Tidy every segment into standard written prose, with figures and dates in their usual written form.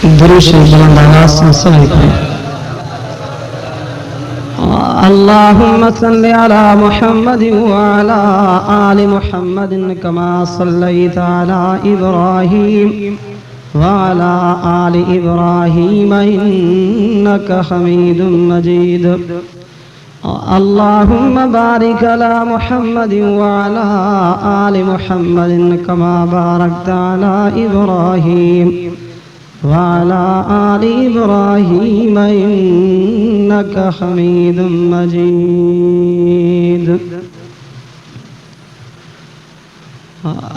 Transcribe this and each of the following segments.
दुरूद शरीफ बुलंद आवाज से सभी पढ़ें। अल्लाहुम्मा सल्लि अला मुहम्मद व अला आलि मुहम्मद कमा सल्लैता अला इब्राहीम व अला आलि इब्राहीम इन्नका हमीदुम मजीद। अल्लाहुम्मा बारिक अला मुहम्मद व अला आलि मुहम्मद कमा बारकता अला इब्राहीम व अला आलि इब्राहीम इन्नका हमीदुम मजीद।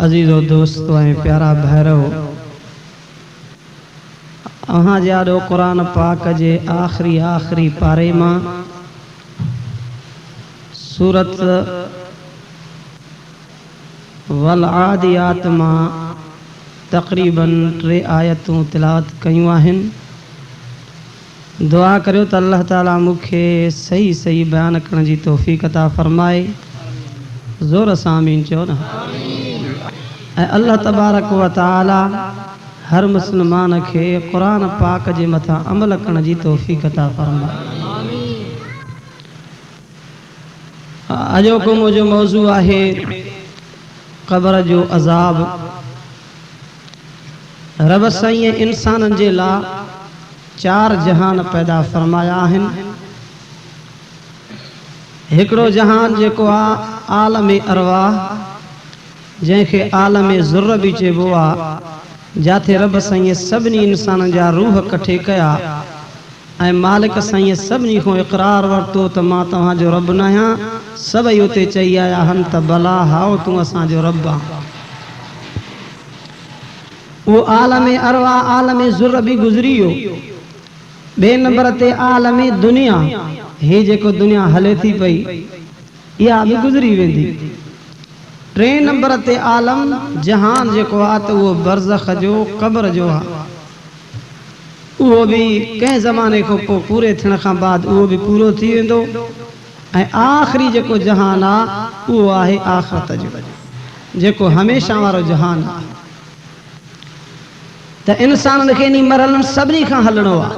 अजीज़ो दोस्तों ऐं प्यारा भैरव, अहां जाडो कुरान पाक जे आखिरी पारे मां सूरत वल आदियात मां तक़रीबन 3 आयतूं तिलावत कयूं आहिनि। दुआ करियो त अल्लाह ताला मूंखे सही सही बयान करण जी तौफ़ीक़ अता फ़रमाए। ज़ोर सां आमीन चओ न। ऐं अल्लाह तबारक व तआला हर मुस्लमान खे कुरान पाक जे मथां अमल करण जी तौफ़ीक़ अता फ़रमाए। अॼोको मुंहिंजो मौज़ू आहे क़ब्र जो अज़ाब। रब साईं इंसाननि जे लाइ 4 जहान पैदा फरमाया आहिनि। हिकिड़ो जहान जेको आहे आलम अरवाह, जंहिंखे आलम ज़ुर्र बि चइबो आहे, जाते रब साईं सभिनी इंसाननि जा रूह कठे कया ऐं मालिक साईं सभिनी खां इक़रार वरितो त मां तव्हांजो रब न आहियां। सभई उते चई आया आहिनि त भला हाओ तूं असांजो रब आहे। वो आलम अरवाह आलम ज़ुर्र भी गुज़री वियो। बे नंबर ते आलम दुनिया, हे जेको दुनिया हले थी पई, इहा भी गुज़री वेंदी। 3 नंबर ते आलम जहान जेको आहे त उहो बरज़ख जो क़ब्र जो आहे। उहो भी कंहिं ज़माने खां पोइ पूरे थियण खां बाद उहो भी पूरो थी वेंदो। ऐं आख़िरी जेको जहान आहे उहो आहे आख़िरत जो, जेको हमेशा वारो जहान आहे। त इंसाननि खे नी मरल सभिनी खां हलणो आहे।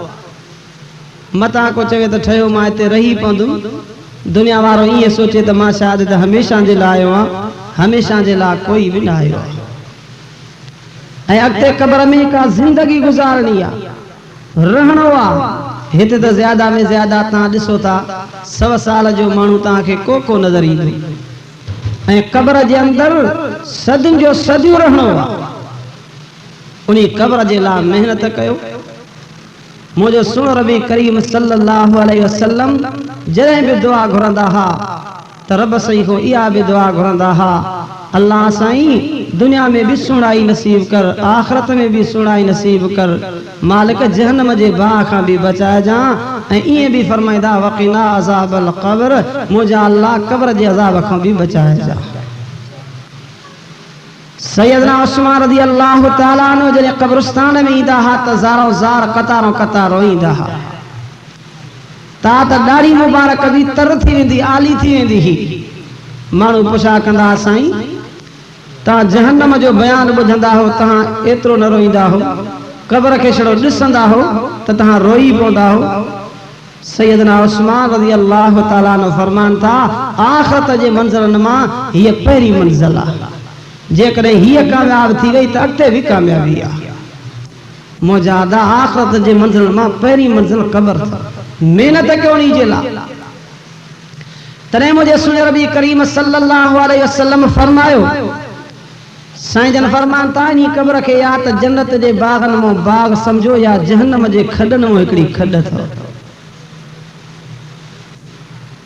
मतां को चवे त ठहियो मां हिते रही पवंदुमि, दुनिया वारो ईअं सोचे त मां शायदि त हमेशा जे लाइ आयो आहियां। हमेशा जे लाइ कोई बि न आयो आहे। ऐं अॻिते क़ब्र में का ज़िंदगी गुज़ारणी आहे, रहणो आहे। हिते त ज़्यादा में ज़्यादा तव्हां ॾिसो था 100 साल जो माण्हू तव्हांखे को नज़र ईंदो। ऐं क़ब्र जे अंदरि सदियुनि जो सदियूं रहणो आहे। उन क़ब्र जे लाइ मेहनत कयो। मुंहिंजो सुहिणो रबी करीम सल्लल्लाहु अलैहि वसल्लम जॾहिं बि दुआ घुरंदा हा त रब साईं खां इहा बि दुआ घुरंदा हा, अल्लाह साईं दुनिया में भी सुणाई नसीब कर, आखिरत में भी सुणाई नसीब कर, मालिक जहन्नम जे बाह खां भी बचाए जा। ऐं ईअं भी फरमाईंदा वक़िना अज़ाबल क़ब्र, मुंहिंजा अल्लाह क़ब्र जे अज़ाब खां भी बचाए जा। सैयदना उस्मान रज़ी अल्लाह तआला अन्हु जॾहिं क़ब्रिस्तान में ईंदा हा त ज़ारो ज़ार कतारों कतार ईंदा हा। ता त ॾाढ़ी मुबारक बि तर थी वेंदी, आली थी वेंदी ही। माण्हू पुछा कंदा साईं तव्हां जहन्नम जो बयान ॿुधंदा हो, तव्हां एतिरो न रोईंदा हो, क़ब्र खे छड़ो ॾिसंदा हो त तव्हां रोई पवंदा हो। सैयदना उस्मान रज़ी अल्लाह तआला अन्हु फरमान था आख़िरत जे मंज़िलनि मां हीअ पहिरीं मंज़िल आहे। जेकॾहिं हीअ कामयाब थी वई त अॻिते भी कामयाबी आहे। मुजादा आख़िरत जे मंज़िल मां पहिरीं मंज़िल क़ब्र अथव। मेहनत कयो उन जे लाइ। तॾहिं मुंहिंजे सुहिणे रबी करीम सल्लल्लाहु अलैहि वसल्लम फरमायो, साईं जन फरमान था इन क़ब्र खे या त जन्नत जे बागनि मां बाग समझो या जहन्नम जे खॾनि मां हिकिड़ी खॾ अथव।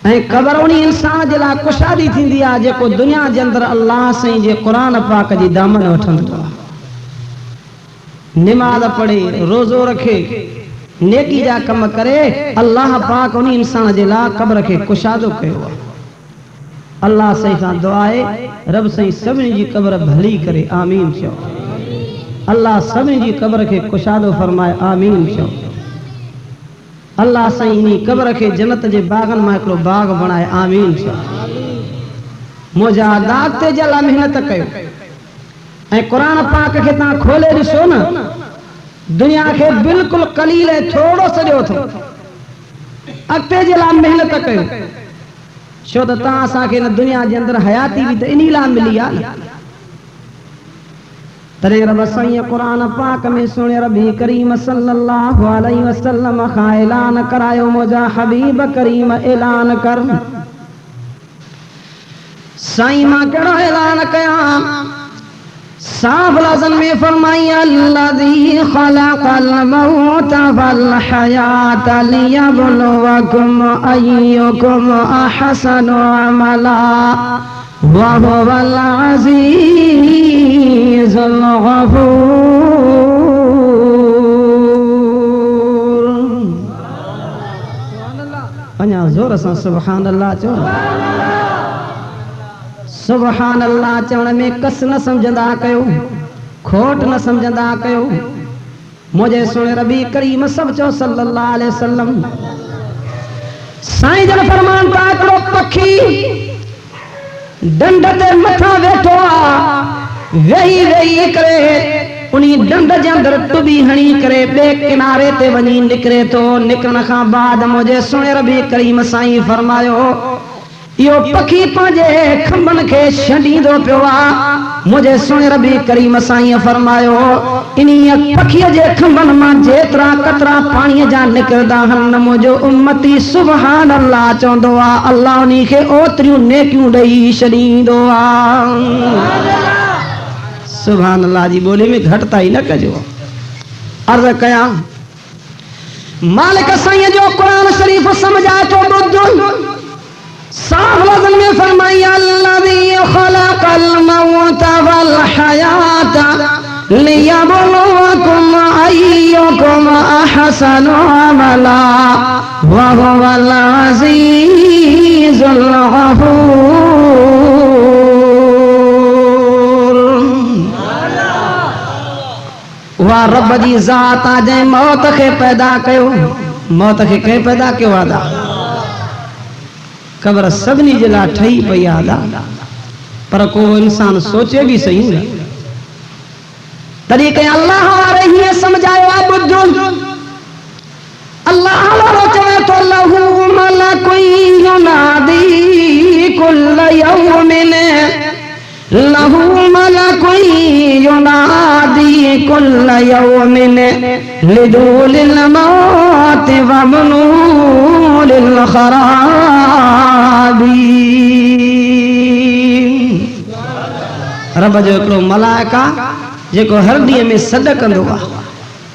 ऐं क़ब्र उन इंसान जे लाइ कुशादी थींदी आहे जेको दुनिया जे अंदरि अल्लाह साईं जे क़ुरान पाक जी दामन वठंदो आहे, निमाज़ पढ़े, रोज़ो रखे, नेकी जा कम करे। अल्लाह पाक उन इंसान जे लाइ क़ब्र खे कुशादो कयो आहे। अल्लाह साईं सां दुआ आहे रब साईं सभिनी जी क़ब्र भली करे, आमीन चओ। अल्लाह सभिनी जी क़ब्र खे कुशादो फरमाए, आमीन चओ। अल्लाह साईं इन क़ब्र खे जन्नत जे बागनि मां हिकिड़ो बाग बणाए, आमीन चओ। मुजाहिदात ते जला मेहनत कयो। ऐं क़ुरान पाक खे तव्हां खोले ॾिसो न दुनिया के बिल्कुल कलील थोड़ो सॼो थो अॻिते जे लाइ महिनत कयो छो त तव्हां असांखे न दुनिया जे अंदरि हयाती बि त इन लाइ मिली आहे न तॾहिं रब साईं क़ुरान पाक में सुणे रबी करीम सल्लल्लाहु अलैहि वसल्लम खां ऐलान करायो मुंहिंजा हबीब करीम ऐलान कर साईं मां कहिड़ो ऐलान कयां साफ लफ्ज़न में फरमाई अल्लज़ी ख़लक़ल मौत वल हयात लियब्लुवकुम अय्युकुम अहसनु अमला व हुवल अज़ीज़ुल गफूर। अञा ज़ोर सां सुभान अल्लाह चओ। सुभान अल्लाह चवण में कस न समझंदा कयो खोट न समझंदा कयो मुझे सुने रबी करीम सब चो सल्लल्लाहु अलैहि वसल्लम साईं जन फरमान था हिकिड़ो पखी डंड ते मथा वेठो आहे वेही वेही करे उनी डंड जे अंदर टुबी हणी करे बे किनारे ते वञी निकिरे थो निकरण खां बाद मुझे सुने रबी करीम साईं फरमायो यो पखी पंहिंजे खंभनि खे छॾींदो पियो आहे मुझे सुणे रबी करीम साईं फरमायो इन्हीअ पखीअ जे खंभनि मां जेतिरा कतरा पाणीअ जा निकिरंदा आहिनि मुंहिंजो उम्मती सुभान अल्लाह चवंदो आहे अल्लाह उन्ही खे ओतिरियूं नेकियूं ॾेई छॾींदो आहे। सुभान अल्लाह जी ॿोली में घटिताई न कजो। अर्ज़ कयां मालिक साईं जो क़ुरान शरीफ़ सम्झाए थो ॿुध साफ लफ्ज़न में फरमाई अल्लज़ी ख़लक़ल मौत वल हयात लियब्लुवकुम अय्युकुम अहसनु अमला व हुवल अज़ीज़ुल गफूर। वाह रब जी ज़ात आ जंहिं मौत खे पैदा कयो मौत खे कंहिं पैदा कयो आहे कब्र सभिनी जे लाइ ठही पई आहे पर को इंसान सोचे भी सही न तॾहिं कंहिं अल्लाह वारे हीअं सम्झायो आहे ॿुध अल्लाह वारो चवे थो लहू मलकुन युनादी कुल्ल यौमिन लहू मलकुन युनादी कुल्ल यौमिन लिदूलिल मौत व मनूलिल खराबी। रब जो हिकिड़ो मलाइका जेको हर ॾींहं में सॾ कंदो आहे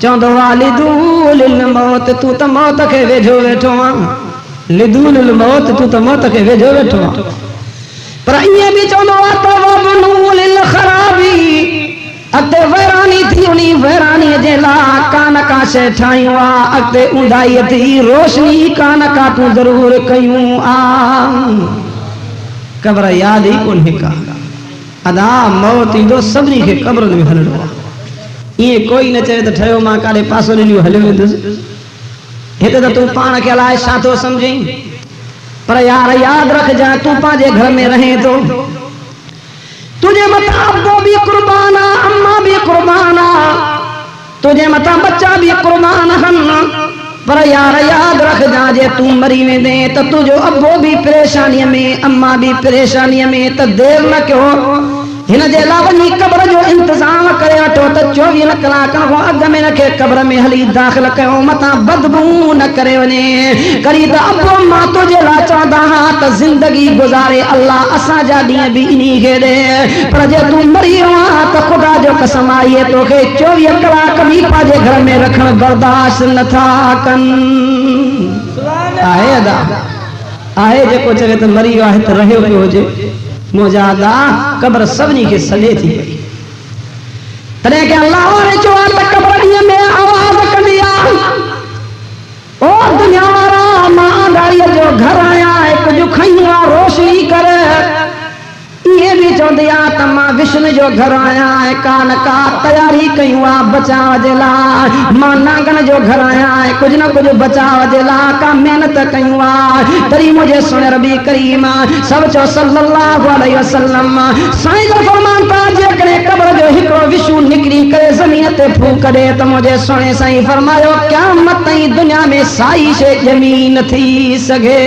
चवंदो आहे लिदूलिल मौत तूं त मौत खे वेझो वेठो आहे लिदूलिल मौत तूं त मौत खे वेझो वेठो आहे पर ईअं बि चवंदो आहे त वबनूलिल खराबी अॻिते वैरानी थी उनी वैरानीअ जे लाइ कान का शइ ठाहियूं आहे अॻिते ऊंधाईअ थी रोशनी कान का तूं ज़रूरु कयूं आहे। क़ब्र यादि ई कोन्हे का अदा मौत ईंदो सभिनी खे क़ब्रनि में हलणो आहे ईअं कोई न चए त ठहियो मां काॾे पासो ॾिनी हलियो वेंदुसि हिते त तूं पाण खे अलाए छा थो सम्झी पर यार यादि रखजांइ तूं पंहिंजे घर में रहे थो तुझे मथां अब्बो भी कुर्बान आहे अम्मा भी कुर्बान आहे तुझे मथां बच्चा भी कुर्बान आहिनि पर यार यादि रखजांइ जे तूं मरी वेंदे त तुंहिंजो अब्बो भी परेशानीअ में अम्मा भी परेशानीअ में त देरि न कयो हिन जे लाइ वञी क़ब्र जो इंतज़ाम करे वठो त 24 कलाकनि खां अॻु में हिनखे क़ब्र में हली दाख़िल कयो मथां बदबू न करे वञे करी त अब्बो मां तुंहिंजे लाइ चवंदा हा त ज़िंदगी गुज़ारे अल्लाह असांजा ॾींहं बि इन्ही खे ॾे पर जे तूं मरी वियो आहे त ख़ुदा जो कसम आहे तोखे 24 कलाक बि पंहिंजे घर में रखणु बर्दाश्त नथा कनि। आहे अदा आहे जेको चवे त मरी वियो आहे त रहियो पियो हुजे मुजादा क़ब्र सभिनी खे सॾे थी वई तॾहिं के अल्लाह वारे चयो आहे त क़ब्र ॾींहं में आवाज़ कंदी आहे ओ दुनिया वारा मां अंधारीअ जो घर आहियां हिकु जो खईं आहे रोशनी कर इहे बि चवंदी आहे त मां विश हाशिम जो घर आया है कान का तैयारी कयूं आ बचाव जे लाइ मां नांगन जो घर आया है कुछ न कुछ बचाव जे लाइ का मेहनत कयूं आ तरी मुझे सुन रबी करीम सब चो सल्लल्लाहु अलैहि वसल्लम साईं जो फरमान था जेकॾहिं कब्र जो हिकिड़ो विशू निकिरी करे ज़मीन ते फूक ॾे त मुझे सुणे साईं फरमायो क़यामत ताईं दुनिया में साई शइ ॼमी न थी सघे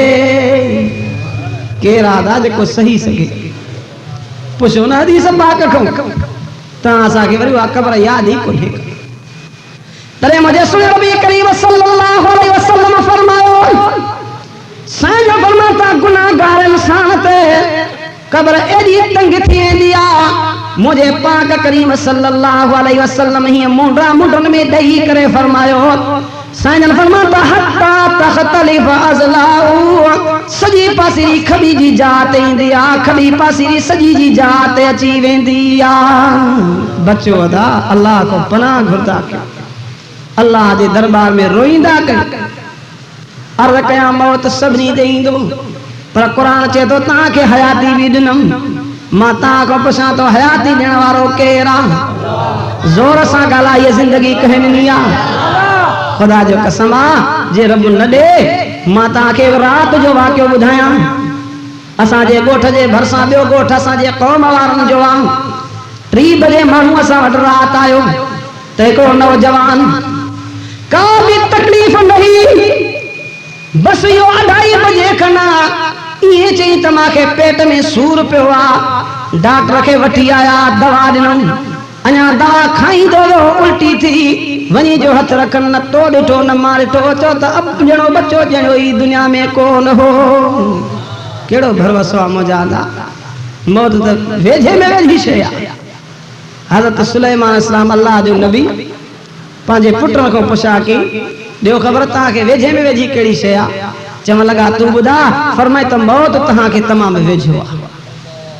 केरु आदा जेको सही सघे पुछो न हदीस पाक खां तव्हां असांखे वरी उहा क़ब्र यादि ई कोन्हे तॾहिं मुझे सुणे नबी करीम सल्लल्लाहु अलैहि वसल्लम फरमायो साईं जो फरमान था गुनाहगार इंसान ते क़ब्र एडी तंग थी वेंदी आहे मुझे पाक करीम सल्लल्लाहु अलैहि वसल्लम हीअं मुंडा मुंडन में ॾेई करे फरमायो साईं जन फरमाता हत्ता तख़्तलिफ अज़लाउ सजी पासीरी खबी जी जात ईंदी आहे खबी पासीरी सजी जी जात अची वेंदी आहे बचो अदा अल्लाह को पनाह घुरदा कयो अल्लाह जे दरबार में रोईंदा कयो अर्ज़ कयां मौत सभिनी ते ईंदो पर क़ुरान चए थो तव्हांखे हयाती बि ॾिनम मां तव्हां खां पुछां थो हयाती ॾियण वारो केरु आहे ज़ोर सां ॻाल्हाए ज़िंदगी कंहिं ॾिनी आहे खुदा जो कसम आहे जे रब न ॾे मां तव्हांखे राति जो वाक़ियो ॿुधायां असांजे ॻोठ जे भरिसां ॿियो ॻोठ असांजे क़ौम वारनि जो आहे 3 बजे माण्हू असां वटि राति आयो त हिकिड़ो नौजवान का बि तकलीफ़ नहीं बस इहो 2:30 बजे खना इहे चई त मूंखे पेट में सूर पियो आहे डॉक्टर खे वठी आया दवा ॾिनऊं अञा दवा खाईंदो वियो उल्टी थी वञी जो हथ रखनि न तो ॾिठो न मां ॾिठो चओ त अब ॼणो बचो ॼणो ई दुनिया में कोन हो कहिड़ो भरवसो आहे मुंहिंजा मौत त वेझे में वेझी शइ आहे हज़रत सुलेमान इस्लाम अल्लाह जो नबी पंहिंजे पुट खां पुछा की ॾियो ख़बर तव्हांखे वेझे में वेझी कहिड़ी शइ आहे चवण लॻा तूं ॿुधा फरमाए त मौत तव्हांखे तमामु वेझो आहे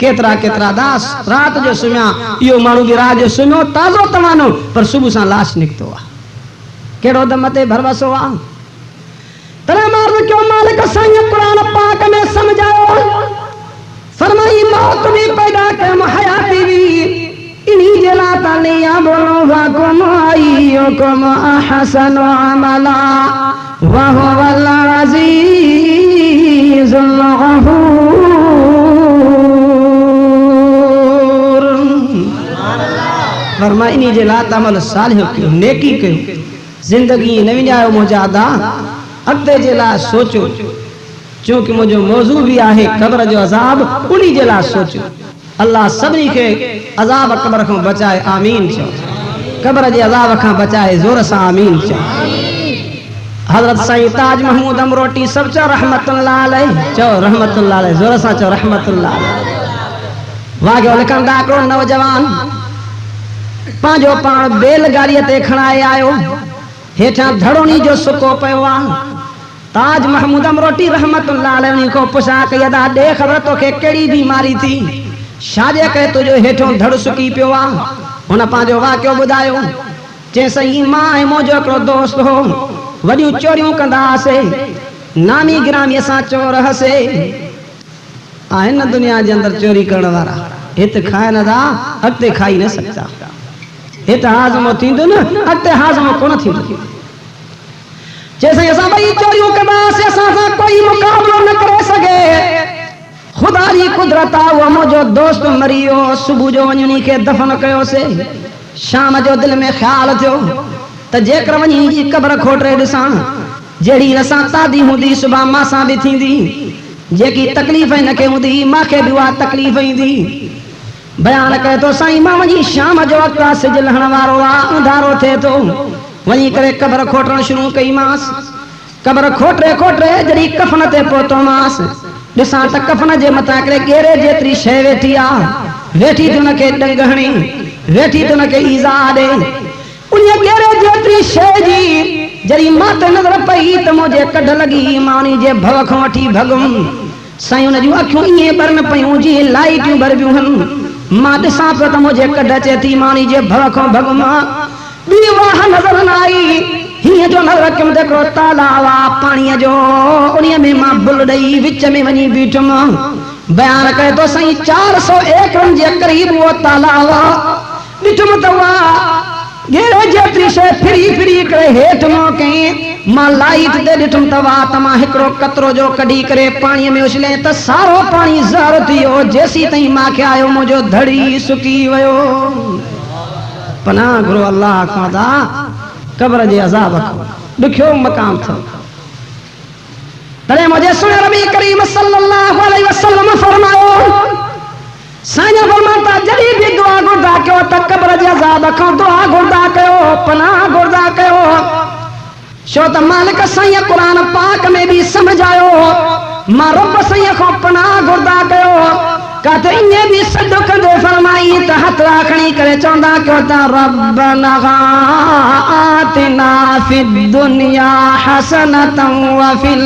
केतिरा केतिरा दास राति जो सुम्हिया इहो माण्हू बि राति जो सुम्हियो ताज़ो तवानो पर सुबुह सां लाश निकितो आहे कहिड़ो दम ते भरवसो आहे तॾहिं मां अर्ज़ कयो मालिक साईं क़ुरान पाक में सम्झायो फरमाई मौत बि पैदा कयमि हयाती बि इन्ही जे लाइ तालिया बोलो वाकुम अय्युकुम अहसनु अमला व हुवल अज़ीज़ुल गफूर फरमाई इन्ही जे लाइ अमल सालिह कयो नेकी कयो जिंदगी न विञायो मुंहिंजा अदा अॻिते जे लाइ सोचो चूंकि मुंहिंजो मौज़ू बि आहे क़ब्र जो अज़ाब उन्ही जे लाइ सोचो अल्लाह सभिनी खे अज़ाब क़ब्र खां बचाए आमीन चओ क़ब्र जे अज़ाब खां बचाए ज़ोर सां आमीन चओ हज़रत साईं ताज महमूद अमरोटी सब चओ रहमतुल्लाह अलैह चओ रहमतुल्लाह अलैह ज़ोर सां चओ रहमतुल्लाह अलैह वाॻियो लिखंदा हिकिड़ो नौजवान पंहिंजो पाण बैलगाड़ीअ ते खणाए आयो हेठां धड़ोनी जो सुको पियो आहे ताज महमूद अमरोटी रहमतुल्लाह अलैह को पुछा कई अदा ॾे ख़बर तोखे कहिड़ी बीमारी थी छाजे करे तुंहिंजो हेठों धड़ सुकी पियो आहे हुन पंहिंजो वाक़ियो ॿुधायो चई सही मां ऐं मुंहिंजो हिकिड़ो दोस्त हो वॾियूं चोरियूं कंदा हुआसीं नामी गिरामी असां चोर हुआसीं आहिनि न दुनिया जे अंदरि चोरी करण वारा हिते खाए नथा अॻिते खाई न सघंदा हिते हाज़मो थींदो न अॻिते हाज़मो कोन थींदो चई सही असां ॿई चोरियूं कंदासीं असां सां कोई मुक़ाबिलो न करे सघे खुदा जी कुदरत आहे उहो मुंहिंजो दोस्त मरी वियो सुबुह जो वञी उन्ही खे दफ़न कयोसीं शाम जो दिलि में ख़्यालु थियो त जेकर वञी जी क़ब्र खोटे ॾिसां जहिड़ी असां तादी हूंदी सुभां मां सां बि थींदी जेकी तकलीफ़ हिनखे हूंदी मूंखे बि उहा तकलीफ़ ईंदी बयान करे थो साईं मां वञी शाम जो वक़्तु आहे सिज लहण वारो आहे अंधारो थिए थो वञी करे क़ब्र खोटणु शुरू कईमांसि क़ब्र खोटे खोटे जॾहिं कफ़न ते पहुतोमांसि ॾिसां त कफ़न जे मथां हिकिड़े गेरे जेतिरी शइ वेठी आहे वेठी थी हुनखे ॾंग हणी वेठी थी हुनखे ईज़ा ॾे उन गेरे जेतिरी शइ जी जॾहिं मां ते नज़र पई त मुंहिंजे कढ लॻी मां उन जे भव खां वठी भॻुमि साईं हुन जूं अखियूं ईअं ॿरनि पयूं जीअं लाइटियूं ॿरबियूं आहिनि मां ॾिसां पियो त मुंहिंजे कढ अचे थी मां उन जे भव खां भॻुमि ॿी वाह नज़र न आई हीअं जो नज़र कयमि त हिकिड़ो तालाब आहे पाणीअ जो उन में मां बुल ॾेई विच में वञी बीठुमि बयान करे तो सही 400 एकड़ जे करीब वो तालाब ॾिठुम तवा घेरे जेतरी शे फिरी करे हेठ मो कई मां लाइट दे ॾिठुम तवा तमा हिकड़ो कतरो जो कढी करे पानी में उछले त सारो पानी ज़हर थियो जेसी तई मां के आयो मुजो धड़ी सुकी वयो पनाह घुरो अल्लाह खादा कब्र जे अज़ाब खां ॾुखियो मकाम थो तॾहिं मुझे सुन नबी करीम सल्लल्लाहु अलैहि वसल्लम फरमायो साईं फरमाता जॾहिं भी दुआ घुरदा कयो त कब्र जे अज़ाब खां दुआ घुरदा कयो पनाह घुरदा कयो छो त मालिक साईं क़ुरान पाक में भी समझायो मां रब साईं खां पनाह घुरदा कयो काते इने भी सदो कंदे फरमाई त हथ खणी करे चवंदा कयो त रब्बना आतिना फिद दुनिया हसनतन व फिल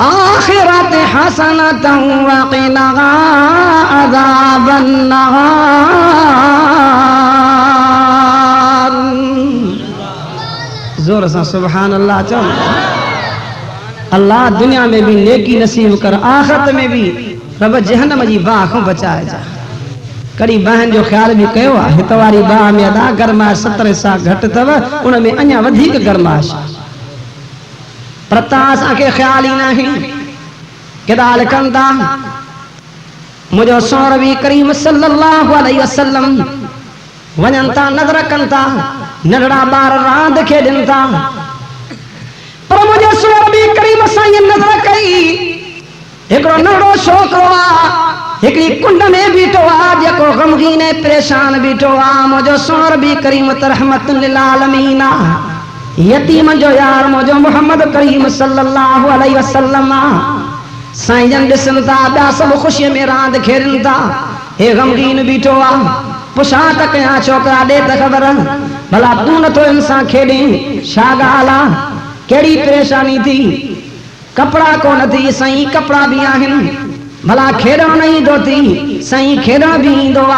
आखिरति हसनतन व क़िना अज़ाबन नार जोर से सुभान अल्लाह चल अल्लाह दुनिया में भी नेकी नसीब कर आखिरत में भी रब जहन्नम जी बाह को बचाए जा कड़ी बहन जो ख्याल भी कयो आ हितवारी बाह में अदा गरमाश 17 सा घट तव उन में अन्या वधिक गरमाश प्रतास आके ख्याल ही नहीं केदाल कंदा मुझो सोरवी करीम सल्लल्लाहु अलैहि वसल्लम वनंता नजर कंता नडड़ा बार रांद खेडंता पर मुझे सोरवी करीम साईं नजर कई एकड़ो नड़ो छोकरो आ एकड़ी कुंड में बीठो आ जेको गमगीन परेशान बीठो आ मुझो सोर भी करीम रहमतुल लिल आलमीन यतीम जो यार मुझो मोहम्मद करीम सल्लल्लाहु अलैहि वसल्लम साईं जन दिसंता बा सब खुशी में रांद खेरंता हे गमगीन बीठो आ पुछा त कया छोकरा दे त खबर भला तू न तो इंसान खेडे छा गाला केड़ी परेशानी थी कपड़ा कोन थी सही कपड़ा भी आहिन भला खेडण नहीं दो थी सही खेडण भी इंदो आ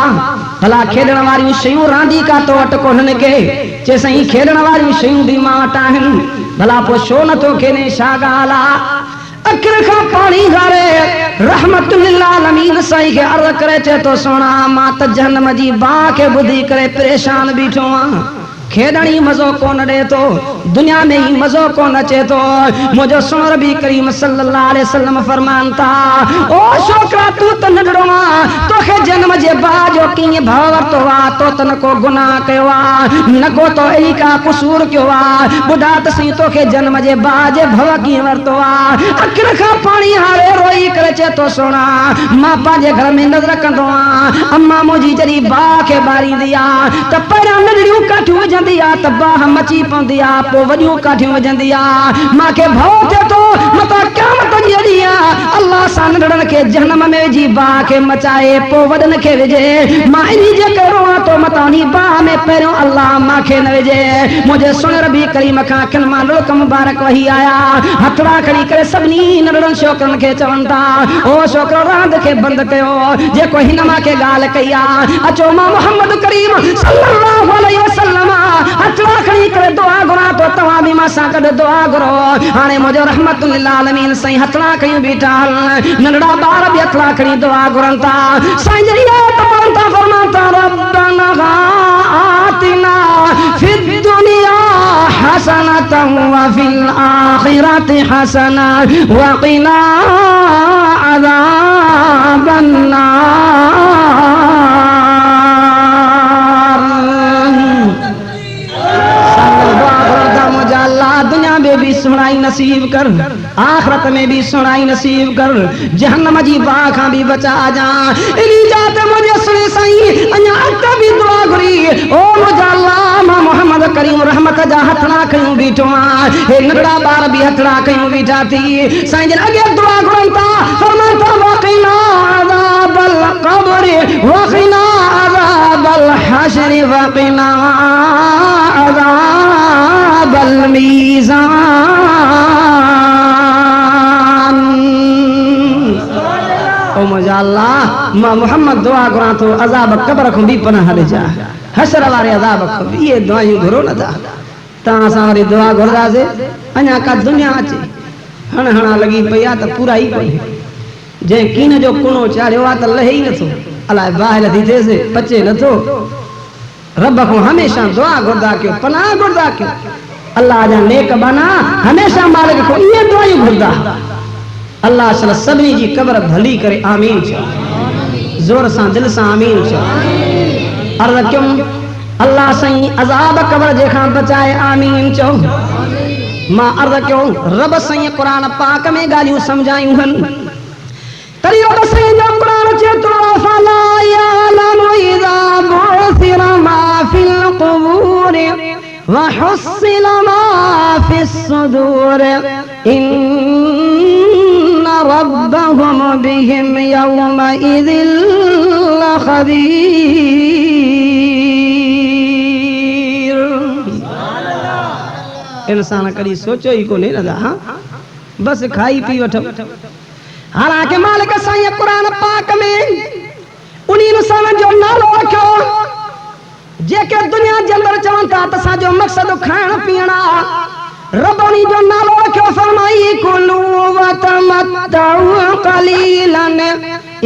भला खेडण वाली शयूं रांदी का तो वट कोन के चे सही खेडण वाली शयूं भी मां वट आहिन भला पो छो न तो खेने छा गाला अखिर का पानी गारे रहमतुल लिल आलमीन साईं के अर्ज करे चे तो सोना मां त जहन्नम जी बाह के बुधी करे परेशान बीठो आ खेडणी मजो कोन दे तो दुनिया में ही मजो कोन अचे तो मुझो सोर भी करीम सल्लल्लाहु अलैहि वसल्लम फरमानता ओ छोकरा तू त नडड़ो आ तोखे जन्म जे बाजो कीअं भव वरतो आ तो तन को गुनाह कयो आ न को तो एही का कसूर कयो आ बुढ़ा त सही तोखे जन्म जे बाजे भव कीअं वरतो आ अखिर का पानी हारे रोई करे चे तो सोना मां पांजे घर में नजर कंदो आ अम्मा मुजी जरी बा के बारी दिया त पहिरां नडड़ियूं काठियूं वजंदी आ त बाह मची पवंदी आ पो वडियूं काठियूं वजंदी आ मां के भव थे तो मता क़यामत जी अड़िया अल्लाह सान नडड़न के जहन्नम में जी बाह के मचाए पो वडन के विजे मां इनी जे करो तो मतानी बाह में पहिरियों अल्लाह मां के न विजे मुझे सुन रबी करीम खां कलमा लोक मुबारक वही आया हथड़ा खड़ी करे सभनी नडड़न छोकरन के चवंता ओ छोकरो रांद के बंद कयो जेको हिन मां के गाल कया अचो मां मोहम्मद करीम सल्लल्लाहु अलैहि वसल्लम हथड़ा खड़ी करे दुआ घुरा तो तवा भी मां सा कद दुआ घुरो हाने मुझो रहमतुल लिल आलमीन साईं हथड़ा खड़ी बीठा नंढड़ा बार भी हथड़ा खड़ी दुआ घुरंता साईं जरी तो पढ़ता फरमाता रब्बना आतिना फिद दुनिया हसनतन व फिल आखिरति हसना व क़िना अज़ाबन नार दुनिया में भी सुनाई नसीब कर आखिरत में भी सुनाई नसीब कर जहन्नम जी बाह खां भी बचा जा इनी जाते मुझे सुने साईं अन्या अक्का भी दुआ घुरी ओ मुझा अल्लाह मां मोहम्मद करीम रहमत जा हथड़ा कयूं बीठो आ हे नडड़ा बार भी हथड़ा कयूं बीठा थी साईं जन अगे दुआ घुरंता फरमाता वक़िना अज़ाबल क़ब्र वक़िना अज़ाबल हश्र वक़िना अज़ाबल मीज़ान ओ मुझा अल्लाह मां मोहम्मद दुआ घुरा तो अज़ाब कब्र को भी पनाह हले जा हशर वाले अज़ाब को ये दुआयूं घुरो न था ता असां वाली दुआ घुरदासे अन्या का दुनिया अचे हण हणा लगी पई आ त पूरा ही कोई जे कीन जो कुणो चाड़ियो आ त लहे ही नथो अलाए बाहिर थी थिएसि पचे नथो रब को हमेशा दुआ घुरदा कयो पनाह घुरदा कयो अल्लाह जा नेक बना हमेशा मालिक को ये दुआयूं घुरदा अल्लाह शल सभी जी कब्र भली करे आमीन चो जोर सां दिल सां आमीन चो अर्ज़ क्यों अल्लाह सही अज़ाब कब्र जे खां बचाए आमीन चो मां अर्ज़ क्यों रब सही कुरान पाक में गालियूं समझायूं हन तरी रब सही जो कुरान चेतो फला यालमु इज़ा बुसिर मा फिल क़ुबूर व हुस्सिल मा फिस सुदूर इन्ना रब्बहुम बिहिम यौमइज़िल लख़बीर। इंसान कड़ी सोचो ही कोने नदा हां बस खाई पी वठो हालांकि मालिक साईं कुरान पाक में उन्हीं इंसान जो नालो रखियो जेके दुनिया जे अंदर चवन था त साजो मकसद खाइण पीअण रब उन्हीं जो नालो रखियो फरमाई कुलू व तमत्तउ कलीलन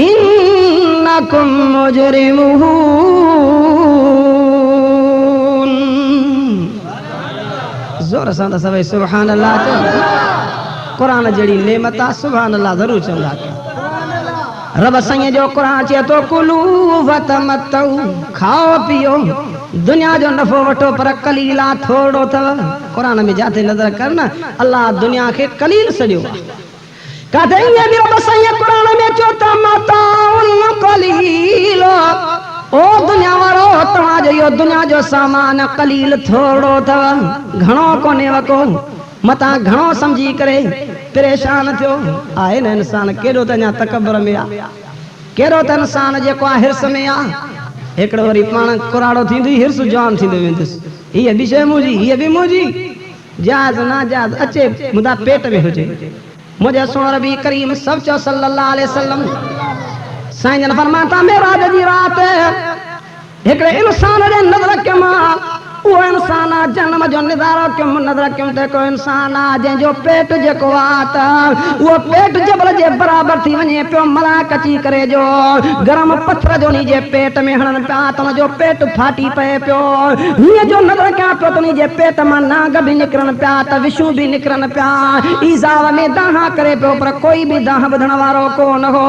इन्नकुम मुजरिमून। जोर सां सभई सुभान अल्लाह चो कुरान जड़ी नेमत आ सुभान अल्लाह जरूर चवंदा रब साईं जो कुरान चे तो कुलू व तमत्तउ खाओ पियो दुनिया जो नफो वठो पर कलीला थोड़ो तव कुरान में जाते नजर करना अल्लाह दुनिया के कलील सडियो कहते हैं भी रब साईं कुरान में चो तमत्तउ कलील ओ दुनिया वारो तवा जो यो दुनिया जो सामान कलील थोड़ो तव घणो कोने वको मता घणो समझी करे परेशान थियो आहे न इंसान केड़ो त तकबर में आ केड़ो त इंसान जेको हिर्स में आ एकड़ो वरी पाण कुराड़ो थींदी हिर्स जान थींदो वेंदस ये भी शे मुजी ये भी मुजी जाज ना जाज अचे मुदा पेट में हुजे मुझे सोन नबी करीम सब चो सल्लल्लाहु अलैहि वसल्लम साईं जन फरमाता मेराज जी रात एकड़े इंसान दे नजर के मां वो इंसान जन्म जो निदारो क्यों नजर क्यों ते को इंसान जो पेट जेको आता वो पेट जबल जे बराबर थी वने पियो मला कची करे जो गरम पत्थर जो नी जे पेट में हणन पिया तन जो पेट फाटी पे पियो ये जो नजर क्या पियो तनी जे पेट में नाग भी निकरन पिया त विषु भी निकरन पिया ईजाव में दाहा करे पियो पर कोई भी दाह बधण वारो कोन हो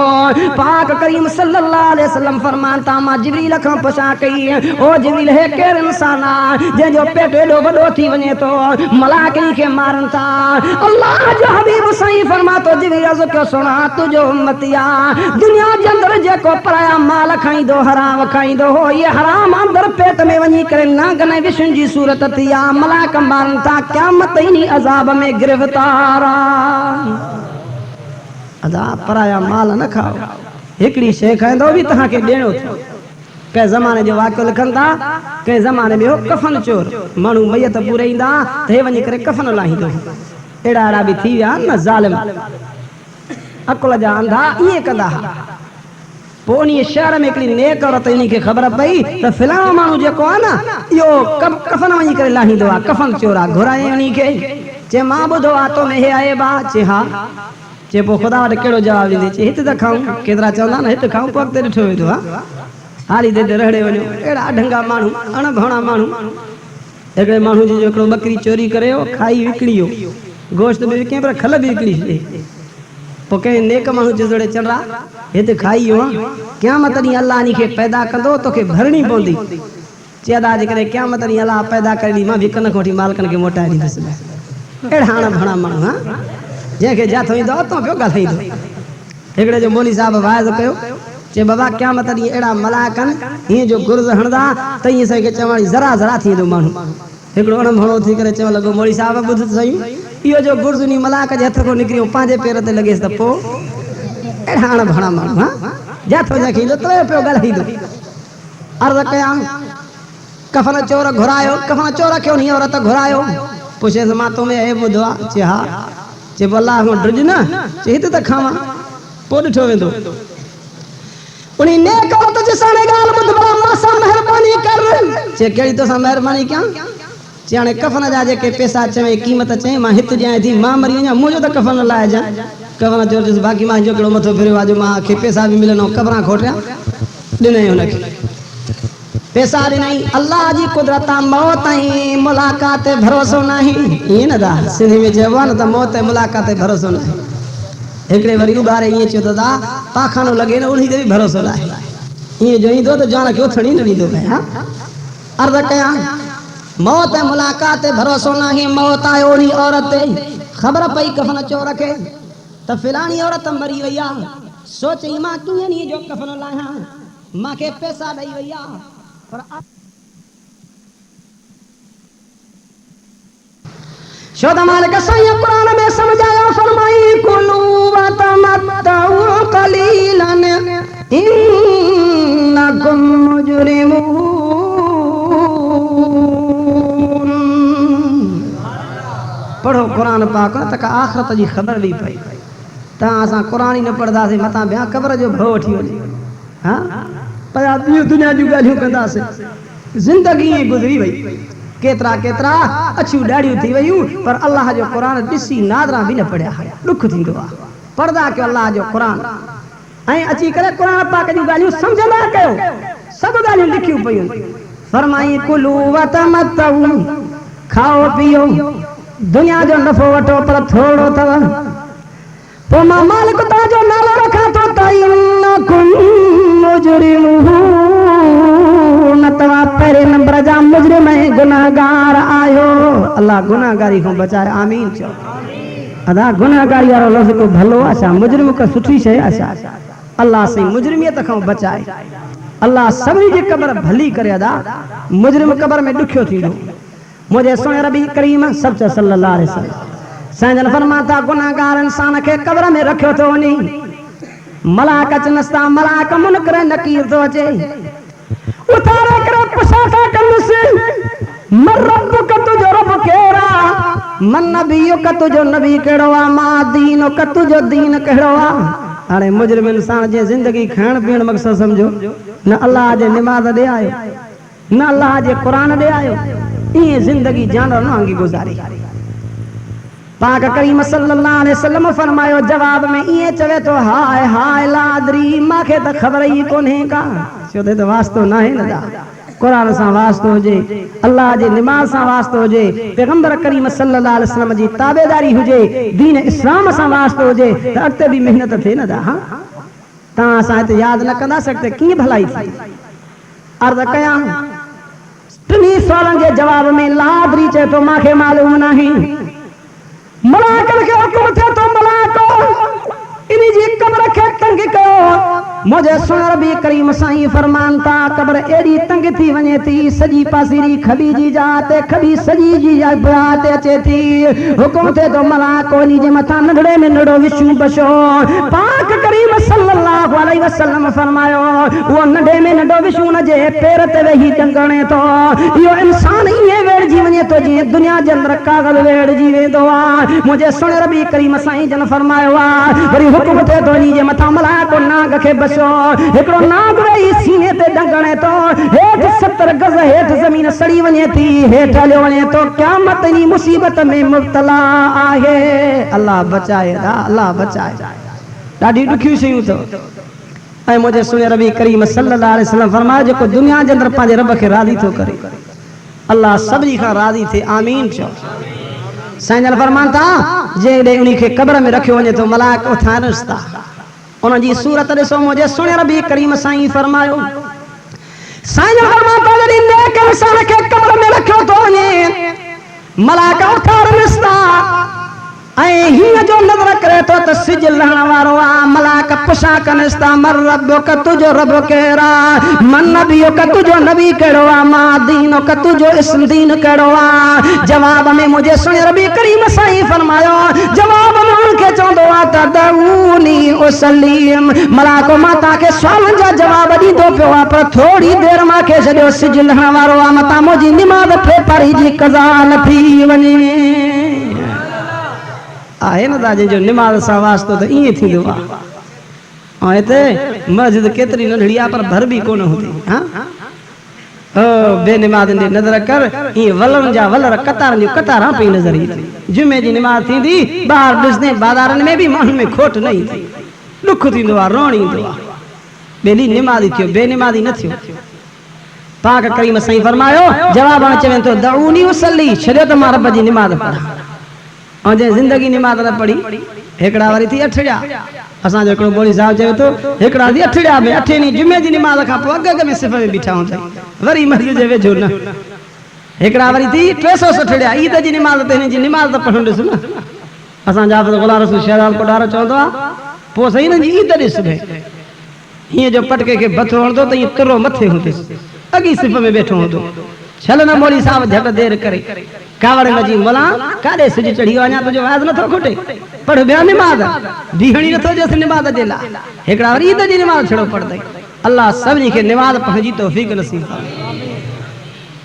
पाक करीम सल्लल्लाहु अलैहि वसल्लम फरमानता मा जिब्रील खां पुछा कई ओ जिब्रील है केर इंसान जे जो पेट एडो बड़ो थी वने तो मलाइका के मारन था अल्लाह जो हबीब सही फरमातो जिब्रील जो क्यों सुना तुझो उम्मतिया दुनिया के अंदर जेको पराया माल खाइंदो हराम खाइंदो हो ये हराम अंदर पेट में वनी करे नाग ने विष्णु जी सूरत थिया मलाइका मारन था क़यामत ही अजाब में गिरफ्तार अजाब पराया माल न खाओ एकड़ी शे खाइंदो भी तहां के देणो थो के जमाने जो वाक्य लिखन था के जमाने में हो कफन चोर मानू मैयत पूरे इंदा थे वनी करे कफन लाहिंदो एड़ा एड़ा भी थी या न जालिम अकुल जा अंधा ये कंदा पोनी शहर में एकड़ी नेक औरत इनी के खबर पई त फिलाणो मानू जेको आ ना यो कफन वनी करे लाहिंदो आ कफन चोरा घुराए उनी के चे मां बुधो आ तो में हे आए बा चे हां चे पो खुदा वट केड़ो जवाब दे चे हित त खाऊं केतरा चवंदा न हित खाऊं पग ते ॾिठो वेंदो हा हारी दे रहड़े वनो एड़ा ढंगा मानू अणभणा मानू एकड़े मानू जो एकड़ो बकरी चोरी करे खाई विकड़ियो गोश्त में विके पर खल भी विकड़ी पोके नेक मानू जोड़े चलरा हित खाईयो क़यामत दी अल्लाह नी के पैदा कंदो तो के भरणी पवंदी चेदा जे करे क़यामत दी अल्लाह पैदा करी मां विकन कोठी मालकन के मोटाए दी दस एड़ा अणभणा मानू हां जे के जाथो इंदो तो पियो गालाईंदो एकड़े जो मौली साहब वाइज कयो चे बाबा क़यामत दी एड़ा मलाकन ये जो गुर्ज हणदा त ये सही के चवाणी जरा जरा थी दो मानू एकड़ो अणभणो थी करे चव लगो मौली साहब बुध सही यो जो गुर्ज नी मलाक जे हथ को निकरियो पांजे पैर ते लगे त पो एड़ा अणभणा मानू हां जाथो जा खींदो तो पियो गालाईंदो अर्ज कया कफन चोर घुरायो कफन चोर क्यों नहीं औरत घुरायो पुछे मां तो में ए बुधवा चे हा चे बल्ला हो ड्रज ना चे हित त खावा पो ॾिठो वेंदो उनी नेक औरत जे साने गाल बुध बड़ा मासा मेहरबानी कर चे केड़ी तो सा मेहरबानी क्या चे ने कफन जा जे के पैसा चवे कीमत चे मां हित जाए थी मां मरी वञा मुजो त कफन लाए जा कबरा चोर जिस बाकी मां जो कड़ो मथो फिरो आज मां के पैसा भी मिलनो कबरा खोटिया दिने उनके पैसा नहीं अल्लाह जी कुदरत मौत ही मुलाकात भरोसो नहीं ये न दा सिंधी में जवान त मौत मुलाकात भरोसो नहीं एकड़े वरी उबारे ये चो दा पाखानो लगे न उन्हीं ते भी भरोसो नहीं ये जो ही दो तो जान क्यों थड़ी नहीं दो हां अर्ज कया मौत मुलाकात भरोसो नहीं मौत आयो ओरी औरत खबर पई कफन चोर के त फिलानी औरत मरी वैया सोच मां किए नहीं जो कफन लाया मां के पैसा दई वैया शोध मालिक सही कुरान में समझाया फरमाई कुलू व तमत्तउ कलीलन इन्नकुम मुजरिमून पढ़ो कुरान पाक तक आखिरत जी खबर भी पई ता असा कुरान ही न पढ़दा से मता ब्या कब्र जो भो उठी वने हां पर दुनिया जूं गालियूं कंदासे जिंदगी गुजरी वई केतरा केतरा अच्छी डाड़ियूं थी वयूं पर अल्लाह जो कुरान ॾिसी नादरा भी न पढ़िया दुख थींदो आ पढ़दा कयो अल्लाह जो कुरान ऐं अची करे कुरान पाक जूं गालियूं समझंदा कयो सब गालियूं लिखियूं पयूं फरमाई कुलू व तमत्तउ खाओ पियो दुनिया जो नफ़ो वठो पर थोड़ो तव तो मां मालिक ताजो नालो रखा तो तइन्नकुम मुजरिमून तवा पहले नंबर जा मुजरिम गुनाहगार आयो अल्लाह गुनाहगारी को बचाए आमीन चो अदा गुनाहगारी वारो लफ्ज को भलो आशा मुजरिम को सुठी शय आशा अल्लाह से मुजरिमियत को बचाए अल्लाह सभी जी कब्र भली करे अदा मुजरिम कब्र में दुखियो थींदो मुझे सुने रबी करीम सब सल्लल्लाहु अलैहि वसल्लम साईं फरमाता गुनाहगार इंसान के कब्र में रखियो तो वनी मलाक अचनस्ता मलाक मुनकर नकीर तो अचे उतारे करे पुछाता कनुस मन रब्बुक तुझो रब केड़ा मन नबीयुक तुझो नबी केड़ो आ मां दीनुक तुझो दीन केड़ो आ हाणे मुजरिम इंसान जे जिंदगी खाण पीण मकसद समझो न अल्लाह जे नमाज दे आयो न अल्लाह जे कुरान दे आयो ये जिंदगी जानवर नांगी गुजारी पाक करीम सल्लल्लाहु अलैहि वसल्लम फरमायो जवाब में ये चवे तो हाय हाय लादरी माखे त खबर ही कोने का छोते तो वास्तो ना है ना कुरान सा वास्तो हुजे अल्लाह जे नमाज सा वास्तो हुजे पैगंबर करीम सल्लल्लाहु अलैहि वसल्लम जी ताबेदारी हुजे दीन इस्लाम सा वास्तो हुजे त अॻिते भी मेहनत थे ना हां ता असा ते याद न कंदा सकते की भलाई थी अर्ज कया टिनी सवालन जे जवाब में लादरी चे तो माखे मालूम नहीं मलाकन के हुक्म थे तो मलाको इन्हीं जी कब्र के तंग कयो मुझे सुन रबी करीम साईं फरमानता कब्र एड़ी तंग थी वने थी सजी पासीरी खबी जी जाते खबी सजी जी जाते अचे थी हुक्म थे तो मलाको इन्हीं जे मथा नंढड़े में नंढो विष्णु बशो पाक करीम सल्लल्लाहु अलैहि वसल्लम फरमायो वो नंढे में नंढो विष्णु न जे पैर ते वेही टंगणे तो यो इंसान ये वेड़ जीवने तो जी दुनिया जे अंदर कागल वेड़ जीवे दो मुझे सुन रबी करीम साईं जन फरमायो वरी हुक्म थे तो इन्हीं जे मथा मलाको नाग के बसो एकड़ो नाग वेही सीने ते डंगणे तो हेठ 70 गज हेठ जमीन सड़ी वने थी हेठ हलियो वने तो क़यामत नी मुसीबत में मुब्तला आहे अल्लाह बचाए अल्लाह बचाए ॾाढी ॾुखियूं शयूं तो ऐं मुझे सुने रबी करीम सल्लल्लाहु अलैहि वसल्लम फरमायो जेको दुनिया जे अंदर पंहिंजे रब खे राज़ी थो करे अल्लाह सभिनी खां राज़ी थे आमीन चओ साईं जन फरमान था जेॾे उन्हीं खे कब्र में रखियो वञे तो मलाक उथारस था उन जी सूरत ॾिसो मुझे सुने रबी करीम साईं फरमायो साईं जन फरमाता जॾहिं नेक इंसान खे कब्र में रखियो तो वञे मलाक उथारस था ऐं हीअं जो नज़र करे तो त सिज लहण वारो आ मलाक पुछा कनिस था मर रब्बुक तुझो रब केड़ा मन नबीयुक तुझो नबी केड़ो आ मां दीनुक तुझो इस्म दीन केड़ो आ जवाब में मुझे सुन रबी करीम साईं फरमायो जवाब में उनके चवंदो आ त दऊनी उसलीम मलाको माता के सवालनि जा जवाब ॾींदो पियो आ पर थोड़ी देर मां खे छॾियो सिज लहण वारो आ मता मुंहिंजी निमाज़ फेफारी जी कज़ा न थी वञे आहे न दादी जो निमाज़ सा वास्तो तो इए थी दो आ एते मस्जिद केतरी नंढड़ी आ पर भर भी कोन होती हां ओ बेनिमाज़ ने नज़र कर ये वलरन जा वलर कतार जो कतारा पे नज़र ही जुमे जी नमाज़ थींदी बाहर ॾिसने बाज़ारन में भी माण्हुनि में खोट नहीं थी दुख थींदो आहे रोण ईंदो आहे बेली नमाज़ी थियो बेनिमाज़ी न थियो पाक करीम सही फरमायो जवाब चवे तो दऊनी उसली छॾियो त मां रब जी नमाज़ पढ़ा ऐं जंहिं ज़िंदगी नमाज़ न पढ़ी हिकिड़ा वरी थी अठड़िया असांजो हिकिड़ो बोली साहब चवे तो हिकिड़ा थी अठड़िया में 8 ॾींहं जुमे जी नमाज़ खां पोइ अॻ में सिफ़ में बीठा हूंदा वरी मस्जिद जे वेझो न हिकिड़ा वरी थी 360 ॾींहं ईद जी नमाज़ ते हिन जी नमाज़ त पढ़ण ॾिस न असांजा गुलाम रसूल शहजाद कोठारो चवंदो आहे पोइ सही हिननि जी ईद ॾिस भई हीअं जो पटके खे बथो हणंदो त ईअं तुरो मथे हूंदुसि अॻी सिफ़ में वेठो हूंदो छल न मोली साहब झट देर करे कावड़ मजी मोला काॾे सिज चढ़ी वञा तुंहिंजो वाज़ नथो खुटे पढ़ ॿिया निमाज़ बीहणी नथो जेसि निमाज़ जे लाइ हिकिड़ा वरी ईद जी निमाज़ छड़ो पढ़ंदई अल्लाह सभिनी खे निमाज़ पढ़ण जी तौफ़ीक़ नसीब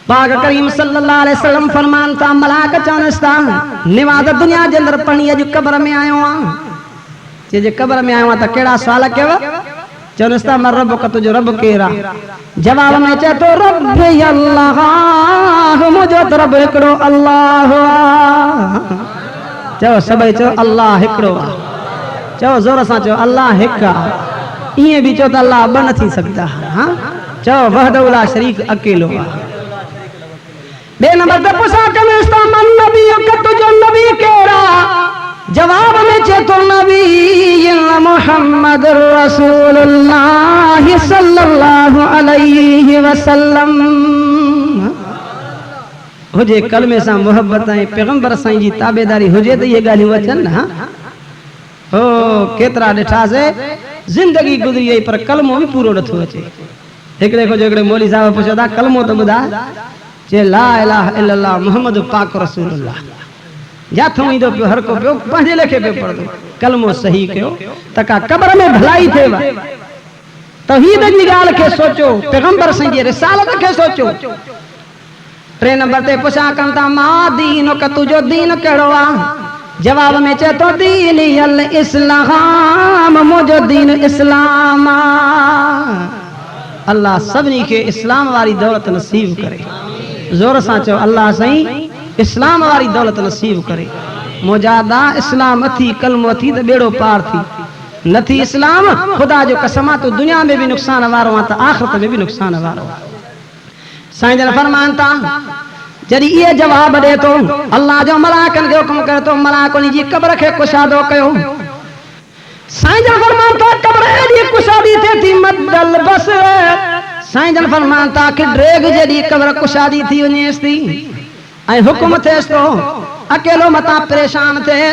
पाक करीम सल्लल्लाहु अलैहि वसल्लम फरमान था मलाक चवनिस था निमाज़ दुनिया जे अंदरि पढ़णी अॼु क़ब्र में आयो आहियां जे क़ब्र में आयो आहियां त कहिड़ा सुवाल कयव चवनिस था मर रब का तुझो रब केरु आहे जवाब में चए तो रब अल्लाह मुंहिंजो त रब हिकिड़ो अल्लाह चओ सभई चओ अल्लाह हिकिड़ो आहे चओ ज़ोर सां चओ अल्लाह हिकु आहे ईअं बि चओ त अल्लाह ॿ न थी सघंदा हा चओ वहदहु ला शरीक अकेलो आहे ॿिए नंबर ते पुछा कनिस था मन नबी का तुझो नबी केरु आहे जवाब में चए तो नबी मोहम्मद रसूलुल्लाह सल्लल्लाहु अलैहि वसल्लम हुजे कलमे सां मोहब्बत ऐं पैगंबर साईं जी ताबेदारी हुजे त इहे ॻाल्हियूं अचनि न हो केतिरा ॾिठासीं ज़िंदगी गुज़री वई पर कलमो बि पूरो नथो अचे हिकिड़े खां हिकिड़े मौली साहब पुछियो था कलमो त ॿुधाए चए ला इलाहा इल्लल्लाह मुहम्मद पाक रसूलुल्लाह जाथों ईंदो पियो हर को पियो पंहिंजे लेखे पियो पढ़ंदो कलमो सही कयो त का क़ब्र में भलाई थिएव तौहीद जी ॻाल्हि खे सोचो पैगंबर साईं जी रिसालत खे सोचो 3 नंबर ते पुछा कनि था मां दीन का तुंहिंजो दीन कहिड़ो आहे जवाब में चए तो दीन अल इस्लाम मुंहिंजो दीन इस्लाम आहे अल्लाह सभिनी खे इस्लाम वारी दौलत नसीब करे ज़ोर सां चओ अल्लाह साईं इस्लाम वारी दौलत नसीब करे मुजादा इस्लाम अथी कलमो अथी त बेड़ो पार थी नथी इस्लाम खुदा जो कसम तो दुनिया में भी नुकसान वारो आहे त आखिरत में भी नुकसान वारो आहे साईं जन फरमान था जॾहिं इहे जवाब ॾे थो अल्लाह जो मलाकनि खे हुकुम करे थो मलाकुनि जी क़ब्र खे कुशादो कयो साईं जन फरमान था क़ब्र एॾी कुशादी थिए थी मदल बस साईं जन फरमान था कि ड्रेग जॾहिं क़ब्र कुशादी थी वञेसि थी ऐं हुकुम थिएसि थो अकेलो मतां परेशान थिए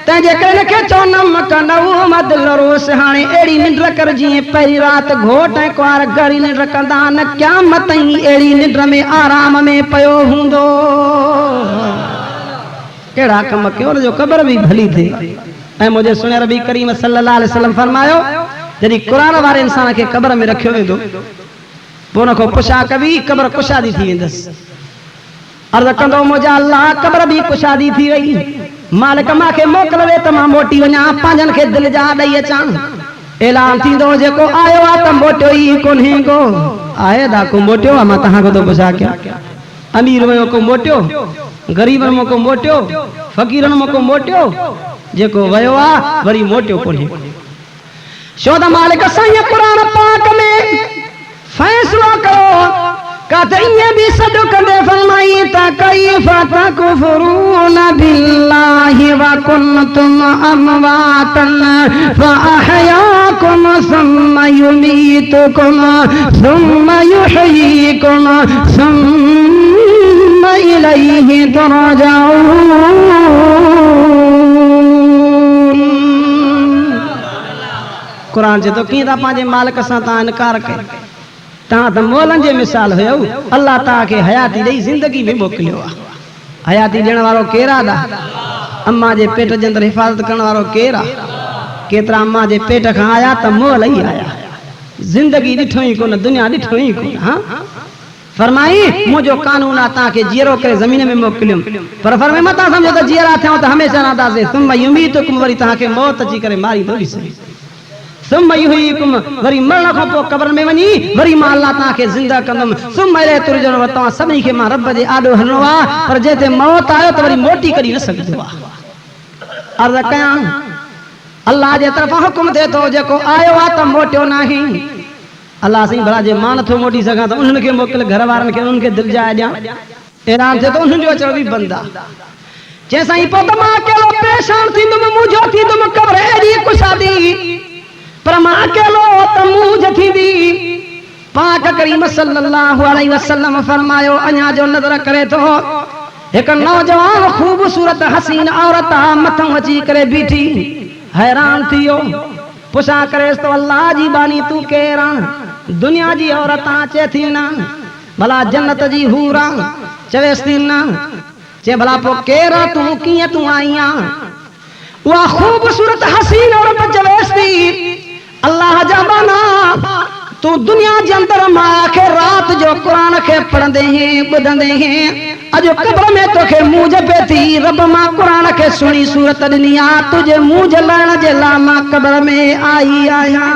तंहिंजे करे हिनखे चवंदमि कंदव मदिल रोस हाणे अहिड़ी निंड कर जीअं पहिरीं राति घोट ऐं कुंवार घड़ी निंड कंदा न क़यामत ताईं अहिड़ी निंड में आराम में पियो हूंदो कहिड़ा कम कयो हुनजो क़ब्र बि भली थिए ऐं मुंहिंजे सुणे नबी करीम सल्लल्लाहु अलैहि वसल्लम फरमायो जॾहिं क़ुरान वारे इंसान खे क़ब्र में रखियो वेंदो पोइ हुन खां पुछा कबी क़ब्र कुशादी थी वेंदसि अर्ज़ कंदो मुंहिंजा अल्लाह क़ब्र बि कुशादी थी वई मालिक मूंखे मोकिले त मां मोटी वञा पंहिंजनि खे दिलि जा ॾेई अचां ऐलान थींदो जेको आयो आहे त मोटियो ई कोन्हे को आहे दा को मोटियो आहे मां तव्हां खां थो पुछा कयां अमीर वियो को मोटियो ग़रीबनि मां को मोटियो फ़क़ीरनि मां को मोटियो जेको वियो आहे वरी मोटियो कोन्हे छो त मालिक साईं क़ुरान पाक में फ़ैसिलो कयो कहते ये भी सदो कंदे फरमाई ता कैफा तकफुरून बिल्लाहि व कुंतुम अमवातन फअहयाकुम सुम्मा युमीतुकुम सुम्मा युहयीकुम सुम्मा इलैहि तुरजाऊन कुरान जे तो कीअं था पंहिंजे मालिक सां तव्हां इनकार कयो तव्हां त मोलनि जे मिसाल हुयो अल्लाह तव्हांखे हयाती ॾेई ज़िंदगी में मोकिलियो आहे हयाती ॾियण वारो केरु आहे अम्मा जे पेट जे अंदरि हिफ़ाज़त करण वारो केरु आहे केतिरा अम्मा जे पेट खां आया त मोल ई आया ज़िंदगी ॾिठो ई कोन दुनिया ॾिठो ई कोन हा फरमाई मुंहिंजो कानून आहे तव्हांखे जीअरो करे ज़मीन में मोकिलियुमि पर फरमाई मतां सम्झो त जीअरा थियूं त हमेशह रहंदासीं तुम युमीतुकुम वरी तव्हांखे मौत अची करे मारी थो ॾिसे सुम युहीकुम वरी मरण खां पोइ क़ब्र में वञी वरी मां अल्लाह तव्हां खे ज़िंदा कंदुमि सुम इलैहि तुरजऊन तव्हां सभिनी खे मां रब जे आॾो हलणो आहे पर जेते मौत आयो त वरी मोटी कढी न सघंदो आहे अर्ज़ कयां अल्लाह जे तरफ़ां हुकुम थिए थो जेको आयो आहे त मोटियो नाही अल्लाह साईं भला जे मां नथो मोटी सघां त उन्हनि खे मोकिल घर वारनि खे उन्हनि खे दिलि जाए ॾियां ऐलान थिए थो उन्हनि जो अचण बि बंदि आहे चए साईं पोइ त मां अकेलो परेशान थींदुमि मुंहिंजो थींदुमि क़ब्र एॾी कुशादी पर मां अकेलो त मूंझ थींदी पाक करीम सल्लल्लाहु अलैहि वसल्लम फरमायो अञा जो नज़र करे थो हिकु नौजवान ख़ूबसूरत हसीन औरत मथां अची करे बीठी हैरान थी वियो पुछा करेसि तो अल्लाह जी बानी तू केरु आहे दुनिया जी औरत अचे थी न भला जन्नत जी हूर आहे चवेसि थी न चे भला पोइ केरु आहे तूं कीअं तूं आई आहे उहा ख़ूबसूरत हसीन औरत चवेसि थी अल्लाह जा बाना तू दुनिया जे अंदर मां खे रात जो कुरान खे पढ़ंदे हैं ॿुधंदे हैं अॼु क़ब्र में तोखे मूंझ पे थी रब मां कुरान खे सुणी सूरत ॾिनी आहे तुंहिंजे मूंझ लहण जे लाइ मां क़ब्र में आई आहियां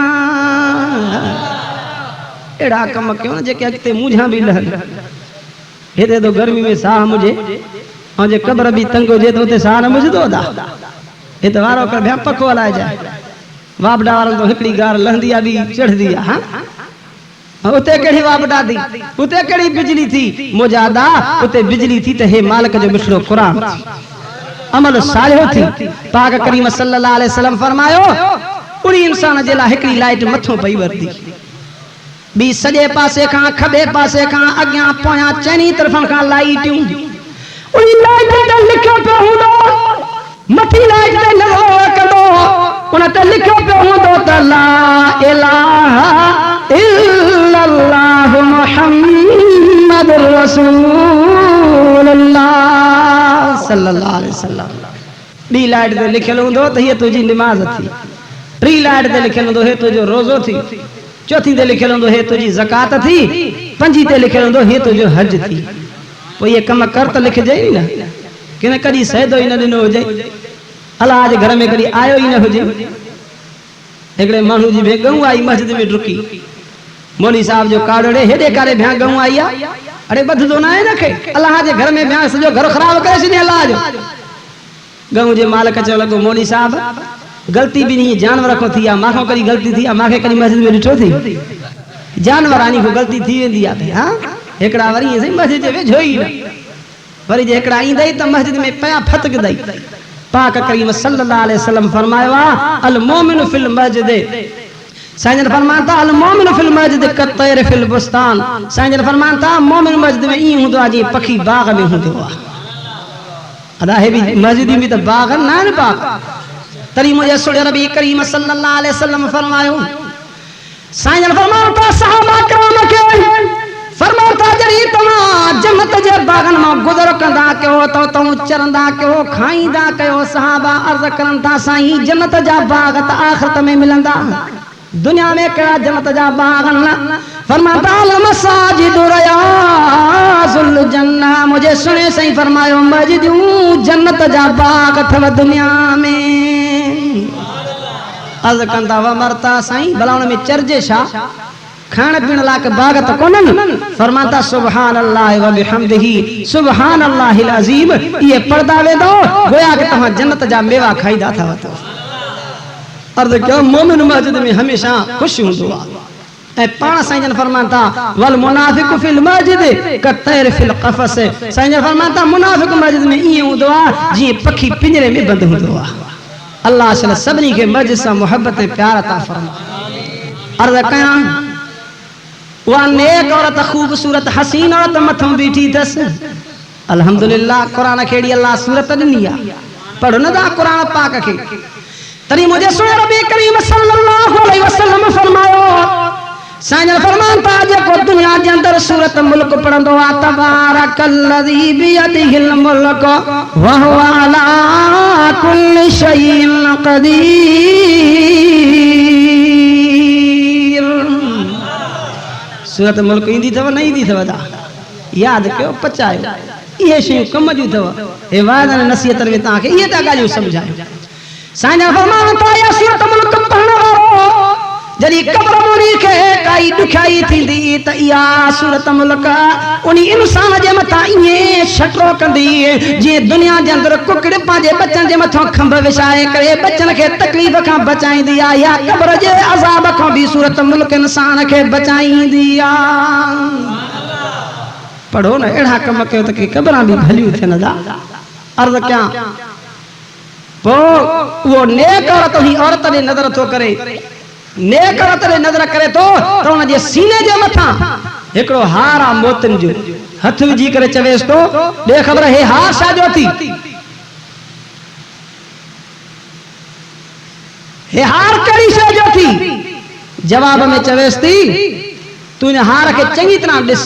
अहिड़ा कम कयो न जेके अॻिते मूंझां बि लहनि हिते तो गर्मी में साह मुझे ऐं जे क़ब्र बि तंग हुजे त उते साह न मुझंदो हिते वारो कर भया पखो हलाए जाए वापडा वारनि तो हिकिड़ी गार लहंदी आहे बि चढ़ंदी आहे उते कहिड़ी वापडा थी उते कहिड़ी बिजली थी मुजादा उते बिजली थी त हे मालिक जो मिठड़ो क़ुरान अमल सालिहो थी पाक करीम सल्लल्लाहु अलैहि वसल्लम फरमायो उड़ी इंसान जे लाइ हिकिड़ी लाइट मथों पई वरती बी सॼे पासे खां खॿे पासे खां अॻियां पोयां चइनी तरफ़ां खां लाइटियूं उड़ी लाइट ते लिखियो पियो हूंदो मथी लाइट ते नज़र कंदो उन ते लिखियो पियो हूंदो त ला इलाहा इल्लल्लाहु मुहम्मदुर रसूलुल्लाह सल्लल्लाहु अलैहि वसल्लम ॿी लाइट ते लिखियल हूंदो त हीअ तुंहिंजी निमाज़ थी टी लाइट ते लिखियल हूंदो हे तुंहिंजो रोज़ो थी चौथी ते लिखियल हूंदो हे तुंहिंजी ज़कात थी पंजी ते लिखियल हूंदो हे तुंहिंजो हज थी पोइ इहे कम कर त लिखजई न कि न कॾहिं सइदो ई न ॾिनो हुजे अलाह जे घर में कॾहिं आयो ई न हुजे हिकिड़े माण्हू जी भें गऊं आई मस्जिद में डुकी मौली साहब जो काड़े हेॾे कारे भया गऊं आई आहे अरे ॿधंदो न आहे न खे अलाह जे घर में भया सॼो घर ख़राब करे छॾियो अलाह जो गऊं जे मालिक चवण लॻो मौली साहब गलती भी नहीं जानवर को थी माखो करी गलती थी माखे करी मस्जिद में ॾिठो थी जानवरानी को गलती थी वेंदी आहे हां हिकिड़ा वरी सही मस्जिद जे वेझो ई न वरी जे हिकिड़ा ईंदई त मस्जिद में पया फतकदई पाक करीम सल्लल्लाहु अलैहि वसल्लम फरमायो अल मोमिन फिल मस्जिद साईं फरमाता अल मोमिन फिल मस्जिद कतैर फिल बुस्तान साईं फरमाता मोमिन मस्जिद में ई हुंदो आहे जी पखी बाग में हुंदो आहे अदा हे भी मस्जिद में त बाग न बाग तरी मुझे सुन नबी करीम सल्लल्लाहु अलैहि वसल्लम फरमायो साईं फरमाता सहाबा कराम के फरमाता जरी तमा जन्नत जे बागन में गुजर कंदा कयो तो तुम चरंदा कयो खाईंदा कयो सहाबा अर्ज करन था साईं जन्नत जा बाग त आखिरत में मिलंदा दुनिया में कड़ा जन्नत जा बाग न फरमाता अल मसाजिद रियाजुल जन्ना मुझे सुने सही फरमायो मस्जिदूं जन्नत जा बाग अथव दुनिया में अर्ज कंदा व मरता साईं भला उन में चर्जे छा खाण पीण लाइक़ बाग त कोन्हनि फरमाता सुभान अल्लाह व बिहम्दिही सुभान अल्लाहिल अज़ीम ये पढ़दा वेंदो गोया कि तव्हां जन्नत जा मेवा खाईंदा था वठो अर्ज कयो मोमिन मस्जिद में हमेशा खुश हूंदो आहे ऐं पाण साईं जन फरमाता वल मुनाफिक फिल मस्जिद कतैर फिल क़फस साईं जन फरमाता मुनाफिक मस्जिद में ईअं हूंदो आहे जीअं पखी पिंजरे में बंदि हूंदो आहे अल्लाह शल सभिनी खे मस्जिद सां मोहब्बत ऐं प्यार अता फरमाए अर्ज कयां वह नेक औरत खूबसूरत हसीन औरत मथों बीठी थस अल्हम्दुलिल्लाह कुरान खेड़ी अल्लाह सूरत ॾिनी आहे पढ़ो न था कुरान पाक के तरी मुझे सुन नबी करीम सल्लल्लाहु अलैहि वसल्लम फरमायो साईं फरमाता जेको दुनिया जे अंदर सूरत मुल्क पढ़ंदो आ तबारकल्लज़ी बियदिहिल मुल्क व हुवा अला कुल्लि शैइन क़दीर सूरत मुल्क ईंदी अथव न ईंदी अथव दा यादि कयो पचायो इहे शयूं कम जूं अथव हे वाइदनि नसीहत में तव्हांखे इहे त ॻाल्हियूं सम्झायो साईं फरमायो त सूरत मुल्क पढ़ण वारो जॾहिं क़ब्र मोरी खे काई ॾुखियाई थींदी त इहा सूरत मुल्क उन इंसान जे मथां ईअं छटरो कंदी जीअं दुनिया जे अंदरि कुकड़ पंहिंजे बचनि जे मथां खंभ विछाए करे बचनि खे तकलीफ़ खां बचाईंदी आहे या क़ब्र जे अज़ाब खां बि सूरत मुल्क इंसान खे बचाईंदी आहे। पढ़ो न अहिड़ा कम कयो त की क़ब्रां बि भलियूं थियनि। अर्ज़ कयां पोइ उहो नेक औरत ही औरत ॾे नज़र थो करे, नेक औरत ॾे नज़र करे थो त हुन जे सीने जे मथां हिकिड़ो हार आहे मोतियुनि जो, हथ विझी करे चवेसि थो ॾे ख़बर हे हार छाजो थी, हे हार कहिड़ी शइ जो थी? जवाब में चवेसि थी तूं इन हार खे चङी तरह ॾिस।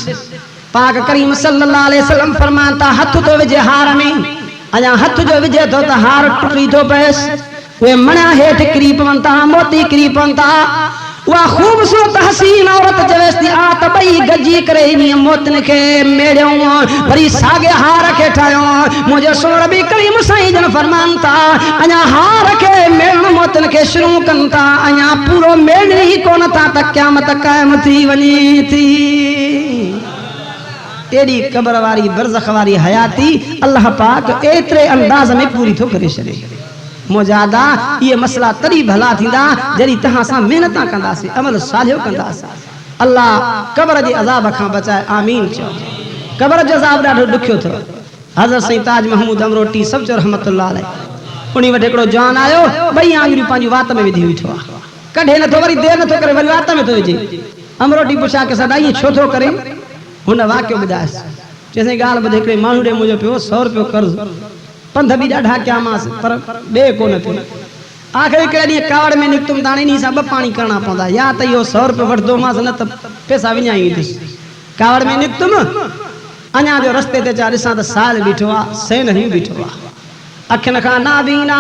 पाक करीम सल्लल्लाहु अलैहि वसल्लम फरमान था हथ तो विझे हार में, अञा हथ जो विझे थो त हार टुटी थो पएसि, उहे मणिया हेठि किरी पवनि था, मोती किरी पवनि था। उहा ख़ूबसूरत हसीन औरत चवेसि थी आ त ॿई गॾिजी करे इन मोतियुनि खे मेड़ियूं वरी साॻे हार खे ठाहियो। मुंहिंजो सोण बि करीम साईं जन फरमान था अञा हार खे मेड़ण मोतियुनि खे शुरू कनि था, अञा पूरो मेड़नि ई कोन था त क़यामत क़ाइम थी वञे थी। एड़ी क़ब्र वारी बरज़ख वारी हयाती अल्लाह पाक एतिरे अंदाज़ में पूरी थो करे छॾे। मुजादा ये मसला तरी भला थींदा जॾहिं तहां सां मेहनत कंदासीं, अमल सालियो कंदासीं। अल्लाह क़ब्र जे अज़ाब खां बचाए, आमीन चओ। क़ब्र जो अज़ाब ॾाढो ॾुखियो अथव। हज़रत साईं ताज महमूद अमरोटी सब चो रहमतुल्लाह अलैह उन वटि हिकिड़ो जवान आयो, ॿई आंगुरियूं पंहिंजी वात में विधी बीठो आहे, कढे नथो, वरी देरि नथो करे, वरी वात में थो विझे। अमरोटी पुछा के सदा ईअं छो थो करे? हुन वाक़ियो ॿुधायसि, चइसि ॻाल्हि ॿुधे हिकिड़े माण्हू ॾे मुंहिंजो पियो 100 रुपयो कर्ज़, पंध बि ॾाढा कयामांसि पर ॿिए कोन पियो। आख़िर हिकिड़े ॾींहुं कावड़ में निकितुमि त हाणे इन सां 2 पाणी करणा पवंदा, या त इहो 100 रुपयो वठंदोमांसि न त पैसा विञाईंदुसि। कावड़ में निकितुमि, अञा जो रस्ते ते चा ॾिसां त साल बीठो आहे, सेनरियूं बीठो आहे, अखियुनि खां नाबीना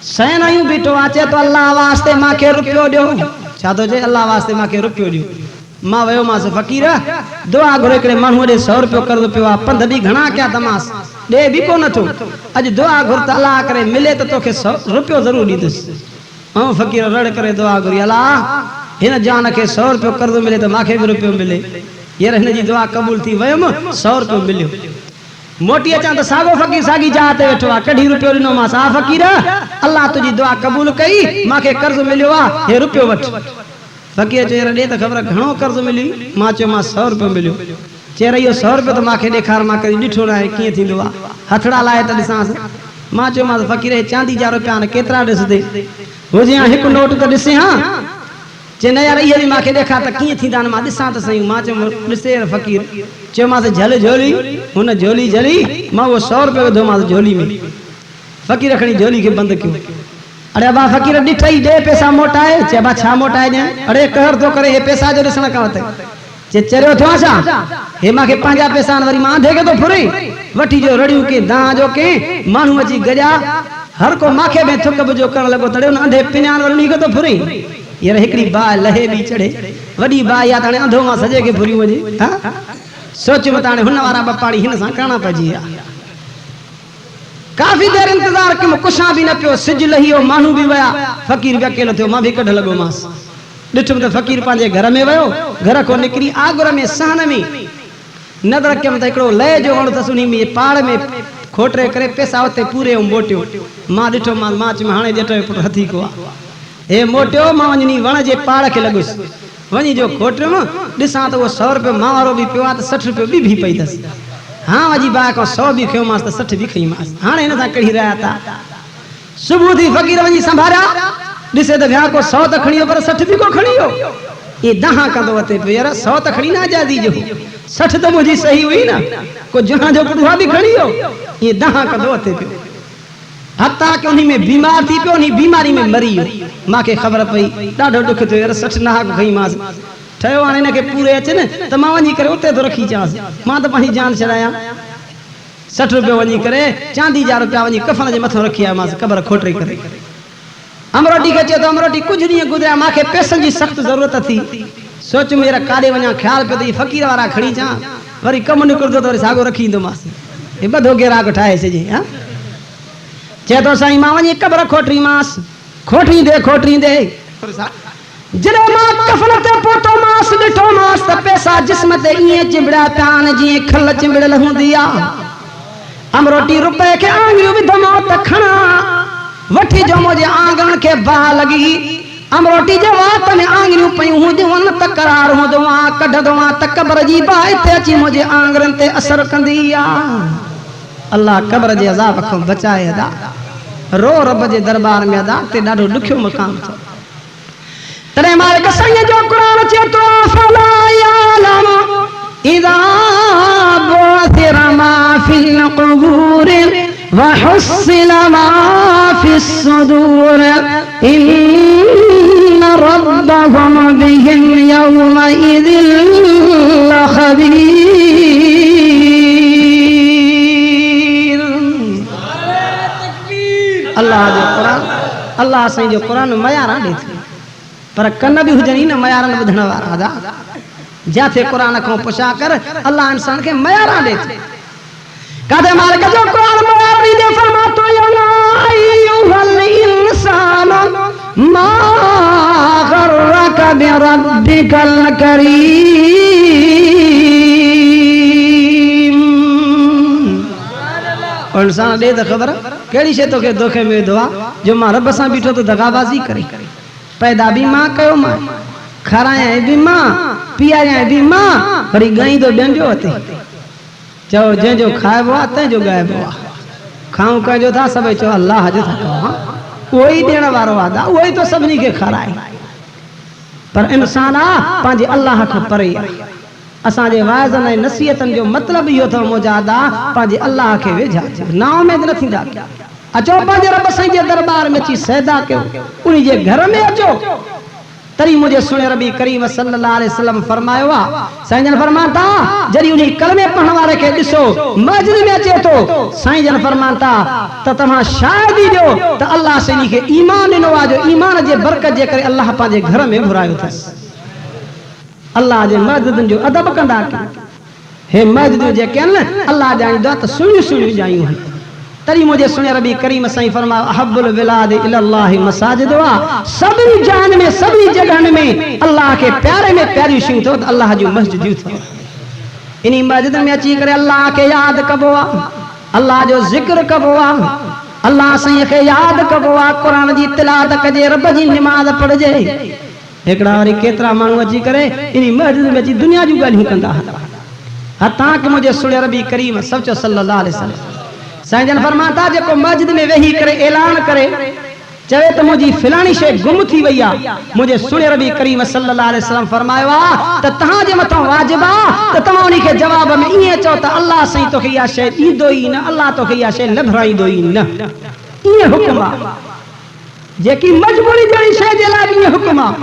सेनरियूं बीठो आहे। चए थो अल्लाह वास्ते मूंखे रुपयो ॾियो। छा थो चए? अल्लाह वास्ते मूंखे रुपयो ॾियो। मां वियोमांसि फ़क़ीर दुआ घुरे हिकिड़े माण्हूअ ॾे 100 रुपयो कर्ज़ पियो आहे, पंध बि घणा कया तमासि, ॾे बि कोन थो। अॼु दुआ घुर त अलाह करे मिले त तोखे 100 रुपयो ज़रूरु ॾींदुसि। ऐं फ़क़ीर रड़ करे दुआ घुरी अलाह हिन जान खे 100 रुपयो कर्ज़ मिले त मूंखे बि रुपयो मिले। हींअर हिन जी दुआ क़बूल थी, वियुमि 100 रुपयो मिलियो। मोटी अचां त साॻो फ़क़ीर साॻी जाइ ते वेठो आहे, कढी रुपयो ॾिनोमांसि, हा फ़क़ीर अलाह तुंहिंजी दुआ क़बूल कई, मूंखे कर्ज़ मिलियो आहे, हे रुपयो वठि। फ़क़ीर चयो ॾे त ख़बर घणो कर्ज़ मिली? मां चयो मां 100 रुपयो मिलियो। चए इहो 100 रुपयो त मूंखे ॾेखार, मां कॾहिं ॾिठो न आहे, कीअं थींदो आहे, हथड़ा लाहे त ॾिसांसि। मां चयोमांसि फ़क़ीर चांदी जा रुपया न केतिरा ॾिसंदे, हुजे हां हिकु नोट त ॾिसे हां। चए न यार इहे बि मूंखे ॾेखार त कीअं थींदा आहिनि, मां ॾिसां त सही। मां चयो ॾिसे फ़क़ीर, चयोमांसि झल झोली, हुन झोली झली, मां उहो 100 रुपयो विधोमांसि झोली में। फ़क़ीर खणी झोली खे बंदि कयो। अरे अबा फ़क़ीर ॾिठई ॾे पैसा मोटाए। चए अबा छा मोटाए ॾियां? अरे कहर थो करे, हे पैसा जो ॾिसण खां वधि। चए चरियो थियो छा? हे मूंखे पंहिंजा पैसा आहिनि, वरी मां अंधे खे थो फुरे, वठी जो रड़ियूं के दां जो के माण्हू अची गॾिया, हर को मूंखे में थुक बुझो करणु लॻो, तॾहिं हुन अंधे पिञाण वरी खे थो फुरे। हींअर हिकिड़ी बाहि लहे बि चढ़े, वॾी बाहि आहे त हाणे अंधो मां सॼे खे फुरी वञे। हा सोचियो त हाणे हुन वारा 2 पाणी हिन सां करणा पइजी विया। काफ़ी देर इंतजार कयो, कुछां बि न पियो, सिज लही वियो, माण्हू बि विया, फ़क़ीर बि अकेलो थियो। मां बि कढ लॻोमांसि, ॾिठुमि त फ़क़ीर पंहिंजे घर में वियो, घर खां निकिरी आगुर में सहन में नज़र कयमि त हिकिड़ो लह जो वण अथसि, उन में पाड़ में खोटरे करे पैसा उते पूरे मोटियो। मां ॾिठोमांसि, मां चयो हाणे ॼट जो पुटु हथी को आहे, हे मोटियो। मां वञी वण जे पाड़ खे लॻुसि, वञी जो खोटियुमि, ॾिसां त उहो 100 रुपयो मां वारो बि पियो आहे, त 60 रुपयो बि पई अथसि। हाँ अजी बाहि खां 100 बि खयोमांसि त 60 बि खईमांसि। हाणे हिन सां कढ़ी रहिया था। सुबुह थी फ़क़ीर वञी संभालिया, ॾिसे त विया को 100 त खणी वियो, पर 60 बि को खणी वियो। ये दहा कंदो अचे पियो, यार 100 त खणी न आज़ादी जो, 60 त मुंहिंजी सही हुई न, को जहां जो पुटु बि खणी वियो। ये दहा कंदो अचे पियो, हता कि उन में बीमार थी पियो, उन बीमारी में मरी वियो। मूंखे ख़बर पई, ॾाढो ॾुख थियो, यार 60 नाहक खईमांसि। ठहियो हाणे हिनखे पूरे अचे न त मां वञी करे उते थो रखी अचांसि। मां त पंहिंजी जान छॾायां। 60 रुपयो वञी करे चांदी जा रुपया वञी कफन जे मथां रखी आयोमांसि, क़ब्र खोटरे करे। अमरोटी खे चयो त अमरोटी कुझु ॾींहं गुज़रिया, मूंखे पैसनि जी सख़्तु ज़रूरत थी। सोचुमि हींअर काॾे वञा, ख़्यालु पियो त फ़क़ीर वारा खणी अचां, वरी कमु निकिरंदो त वरी साॻियो रखी ईंदोमांसि, हे ॿधो गिराक ठाहे छॾे। हा चए थो साईं मां वञी क़ब्र खोटरीमांसि, खोटींदे जॾहिं मां कफन ते पहुतो मांस ॾिठो मांस त पैसा जिस्म ते ईअं चिंबड़िया पिया आहिनि जीअं खल चिंबड़ियल हूंदी आहे। अमरोटी रुपए खे आङिरियूं विधमांव त खणा वठी जो मुंहिंजे आंगण खे बाह लॻी। अमरोटी जे वात में आङिरियूं पयूं हूंदियूं आहिनि त करार हूंदो आहे, कढंदो आहे त क़बर जी बाह हिते अची मुंहिंजे आंगरनि ते असर कंदी आहे। अल्लाह क़बर जे अज़ाब खां बचाए अदा रो रब जे दरबार में अदा ते ॾाढो ॾुखियो मक़ाम अथव। तॾहिं मालिक साईं जो क़ुरान चए थो फला यालम इज़ा बुअथिर मा फिल क़ुबूर वहुस्सिल मा फिस सुदूर इन्न रब्बहुम बिहिम यौमइज़िन लख़बीर। अल्लाह जो क़ुरान अल्लाह साईं जो क़ुरान मयार ॾे थी पर कन भी हुजनि न मयारन ॿुधण वारा अदा जाथे क़ुरान खां पुछा कर अल्लाह इंसान खे मयारा ॾे थी। कादे मालिक जो क़ुरान मयार ॾे फरमातो या अय्युहल इंसान मा गररक बिरब्बिकल करीम। और इंसान ॾे त ख़बर कहिड़ी शइ तोखे धोखे में विधो आहे जो मां रब सां बीठो त दगाबाज़ी करे पैदा भी मां कयो मां खाराया भी मां पीआरिया भी मां वरी गई तो ॿियनि जो अथे चओ जंहिंजो खाइबो आहे तंहिंजो ॻाइबो आहे खाऊं कंहिंजो था सभई चओ अल्लाह जो था कयो उहो ई ॾियण वारो आहे उहो ई तो सभिनी खे खाराए पर इंसान आहे पंहिंजे अल्लाह खां परे आहे। असांजे वाइज़नि ऐं नसीहतनि जो मतिलबु इहो अथव मुजादा पंहिंजे अल्लाह खे वेझा ना उमेद न थींदा अचो पंहिंजे रब साईं जे दरबार में अची सैदा कयो उन जे घर में अचो तरी मुझे सुने रबी करीम सल्लल्लाहु अलैहि वसल्लम फरमायो आ साईं जन फरमाता जरी उन कलमे पढ़ण वारे खे ॾिसो मस्जिद में अचे तो साईं जन फरमाता त तव्हां शायदि ई ॾियो त अल्लाह साईं खे ईमान ॾिनो आहे जो ईमान जे बरकत जे करे अल्लाह पंहिंजे घर में घुरायो अथसि। अल्लाह जे मस्जिदनि जो अदब कंदा हे मस्जिद जेके आहिनि अल्लाह ॼाणींदो आहे त सुहिणियूं सुहिणियूं ॼायूं आहिनि तरी मुझे सुने रबी करीम साईं फरमा अहब्बुल बिलाद इलल्लाहि मसाजिदुहा सभी जान में सभी जगहन में अल्लाह के प्यारे में प्यारी शयूं तो अल्लाह जो मस्जिद थो इन्हीं मस्जिद में अची करे अल्लाह के याद कबो आ अल्लाह जो जिक्र कबो आ अल्लाह साईं के याद कबो आ कुरान जी तिलावत कजे रब जी नमाज पढ़जे। एकड़ा वरी केतरा माण्हू अची करे इन्हीं मस्जिद में अची दुनिया जूं ॻाल्हियूं कंदा हता कि मुझे सुने रबी करीम सचो सल्लल्लाहु अलैहि वसल्लम साईं जन फरमाता जेको मस्जिद में वेही करे ऐलान करे चवे त मुंहिंजी फिलानी शइ गुम थी वई आहे मुझे सुने रबी करीम सल्लल्लाहु अलैहि वसल्लम फरमायो आहे त तव्हां जे मथां वाजिब आहे त तव्हां उन खे जवाब में ईअं चओ त अल्लाह साईं तोखे इहा शइ ॾींदो ई न अल्लाह तोखे इहा शइ लभराईंदो ई न ईअं हुकुम आहे जेकी मजबूरी जहिड़ी शइ जे लाइ ईअं हुकुम आहे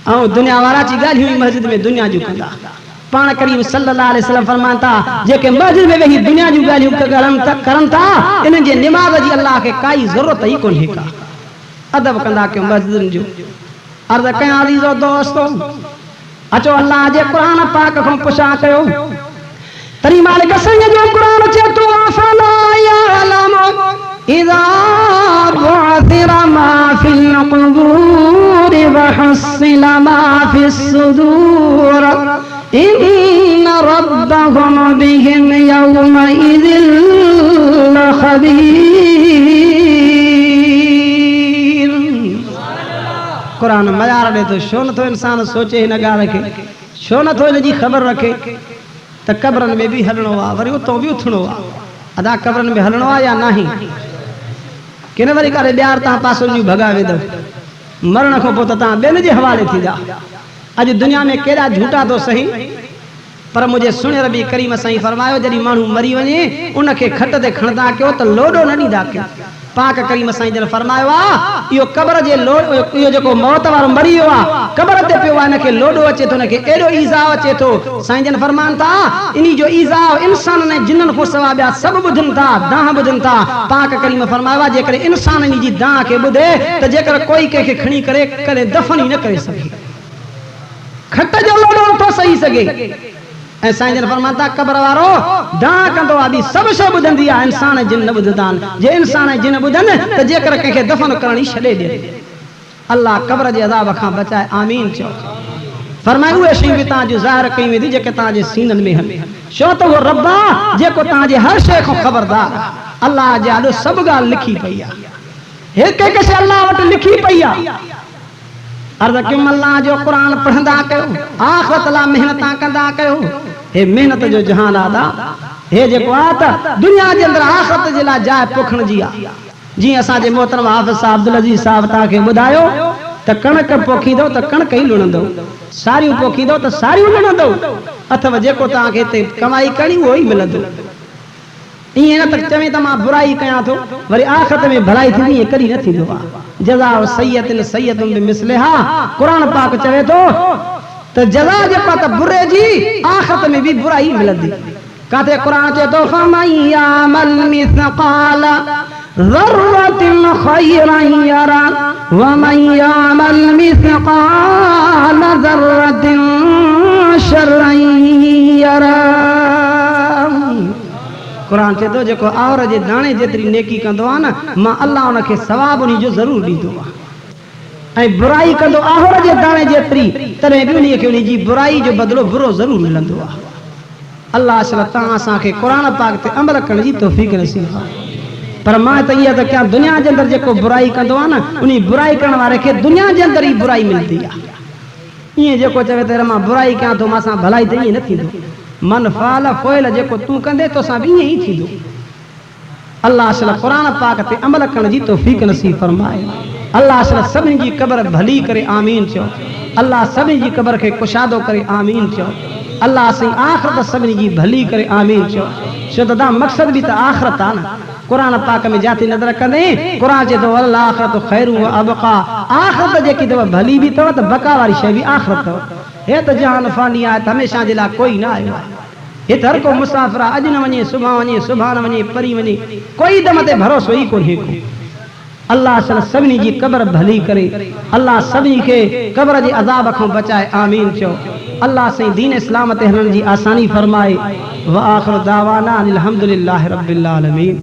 ऐं दुनिया वारा जी ॻाल्हियूं मस्जिद में दुनिया जूं कंदा पाण करीम सल्लल्लाहु अलैहि वसल्लम फरमाता जेके मस्जिद में वेही दुनिया जूं ॻाल्हियूं करनि था इन्हनि जे निमाज़ जी अल्लाह खे काई ज़रूरत ई कोन्हे का अदब कंदा कयो मस्जिदनि जो अर्ज़ कयां अज़ीज़ो दोस्तो अचो अल्लाह जे क़ुरान पाक खां पुछा कयो तरी मालिक साईं जो क़ुरान चए थो अफला यअलम इज़ा बुअथिर मा फिल क़ुबूर वहुस्सिल मा फिस सुदूर इन्न रब्बहुम बिहिम यौमइज़िन लख़बीर। कुरान मयार ॾे तो छो नथो इंसान सोचे हिन ॻाल्हि खे छो नथो हिन जी ख़बर रखे त कब्रनि में बि हलणो आहे वरी उतो बि उथणो आहे अदा कब्रनि में हलणो आहे या नाही किन वरी करे ॿियार तव्हां पासनि जूं भॻा वेंदव मरण खां पोइ त तव्हां ॿियनि जे हवाले थींदा। अज दुनिया में केड़ा झूठा तो सही पर मुझे सुने रबी करीम साईं फरमायो जॾहिं माण्हू मरी वञे उन खे खट ते खणंदा कयो त लोडो न ॾींदा कयो पाक करीम साईं जन फरमायो आहे इहो क़ब्र जे इहो जेको मौत वारो मरी वियो आहे क़ब्र ते पियो आहे इनखे लोडो अचे थो इनखे एॾो ईज़ाउ अचे थो साईं जन फरमान था इन्ही जो ईज़ाउ इंसाननि ऐं जिन्ननि खां सवाइ ॿिया सभु ॿुधनि था दाह ॿुधनि था पाक करीम फरमायो आहे जेकर इंसान इन जी दाह खे ॿुधे त जेकर कोई कंहिंखे खणी करे कॾहिं दफ़न ई न करे सघे खट जो लोडो तो सही सके ऐं साईं जन फरमाता क़ब्र वारो दाह कंदो आहे ॿी सभु शइ ॿुधंदी आहे इंसान जिन न ॿुधंदा आहिनि जे इंसान जिन ॿुधनि त जेकर कंहिंखे दफ़न करण ई छॾे ॾिए अल्लाह कब्र जे अज़ाब खां बचाए आमीन चओ। फरमाए उहे शयूं बि तव्हां जो ज़ाहिर कयूं वेंदियूं जेके तव्हां जे सीननि में आहिनि, छो त उहो रब आहे जेको तव्हां जे हर शइ खां ख़बरदार आहे। अल्लाह जे आॾो सभु ॻाल्हि लिखी पई आहे, हिक हिक शइ अल्लाह वटि लिखी पई आहे। अर्ज़ कयुमि अल्लाह जो क़ुरान पढ़ंदा कयो, आख़िरत लाइ महिनत कंदा कयो। हे महिनत जो जहान आदा, हे जेको आहे त दुनिया जे अंदरि आख़िरत जे लाइ जाइ पोखण जी आहे। जीअं असांजे मोहतरम हाफ़िज़ साहब अब्दुल अज़ीज़ साहब तव्हांखे ॿुधायो त कणक पोखींदो त कणक ई लुणंदो, सारियूं पोखींदो त सारियूं लुणंदो, अथव जेको तव्हांखे हिते कमाई करणी उहो ई मिलंदो। ईअं न त चवे त मां बुराई कयां थो वरी आख़िरत में भलाई थींदी, ईअं कॾहिं न थींदो आहे। जज़ाउ सय्यतिन सय्यतुन बिमिस्लिहा, क़ुरान पाक चवे थो त जज़ा जेका त बुरे जी आख़िरत में बि बुराई मिलंदी। काथे क़ुरान चवे थो फमन यामल मिस्क़ाल ज़र्रतिन ख़ैरन यरा वमन यामल मिस्क़ाल ज़र्रतिन शर्रन यरा। क़ुरान चए थो जेको आवर जे दाणे जेतिरी नेकी कंदो आहे न, मां अल्लाह उनखे सवाब उन जो ज़रूरु ॾींदो आहे। ऐं बुराई कंदो आवर जे दाणे जेतिरी, तॾहिं बि उन खे उन जी बुराई जो बदिलो बुरो ज़रूरु मिलंदो आहे। अल्लाह असल तव्हां असांखे क़ुरान पाक ते अमल करण जी तौफ़ीक़ नसीब आहे। पर मां त इहा त कयां दुनिया जे अंदरि जेको बुराई कंदो आहे न, उन बुराई करण वारे खे दुनिया जे अंदरि ई बुराई मिलंदी आहे। ईअं जेको चवे त मां बुराई कयां थो मां सां भलाई त ईअं न थींदो। मन फाल फोइल जेको तूं कंदे तोसां बि ईअं ई थींदो। अल्लाह असल क़ुरान पाक ते अमल करण जी तौफ़ीक़ नसीब फरमाए। अल्लाह असल सभिनी जी क़ब्र भली करे आमीन चओ। अल्लाह सभिनी जी क़ब्र खे कुशादो करे आमीन चओ। अल्लाह असां आख़िरत सभिनी जी भली करे आमीन चओ। छो त मक़सद बि त आख़िरत आहे न। क़ुरान पाक में जाती नज़र कंदे क़ुरान चए थो वल आख़िरतु ख़ैरु व अबक़ा, आख़िरत जेकी अथव भली बि अथव त बका वारी शइ बि आख़िरत अथव। हे त जहान फ़ानी आहे त हमेशह जे लाइ कोई न आयो आहे। हिते हर को मुसाफ़िर आहे, अॼु न वञे सुभाणे न वञे परी वञे, कोई दम ते भरोसो ई कोन्हे को। अल्लाह असल सभिनी जी क़ब्र भली करे, अल्लाह सभिनी खे क़ब्र जे अज़ाब खां बचाए आमीन चओ। अल्लाह साईं दीन इस्लाम ते हलण जी आसानी फरमाए। व आख़िर दावाना अनिल हम्दुलिल्लाहि रब्बिल आलमीन।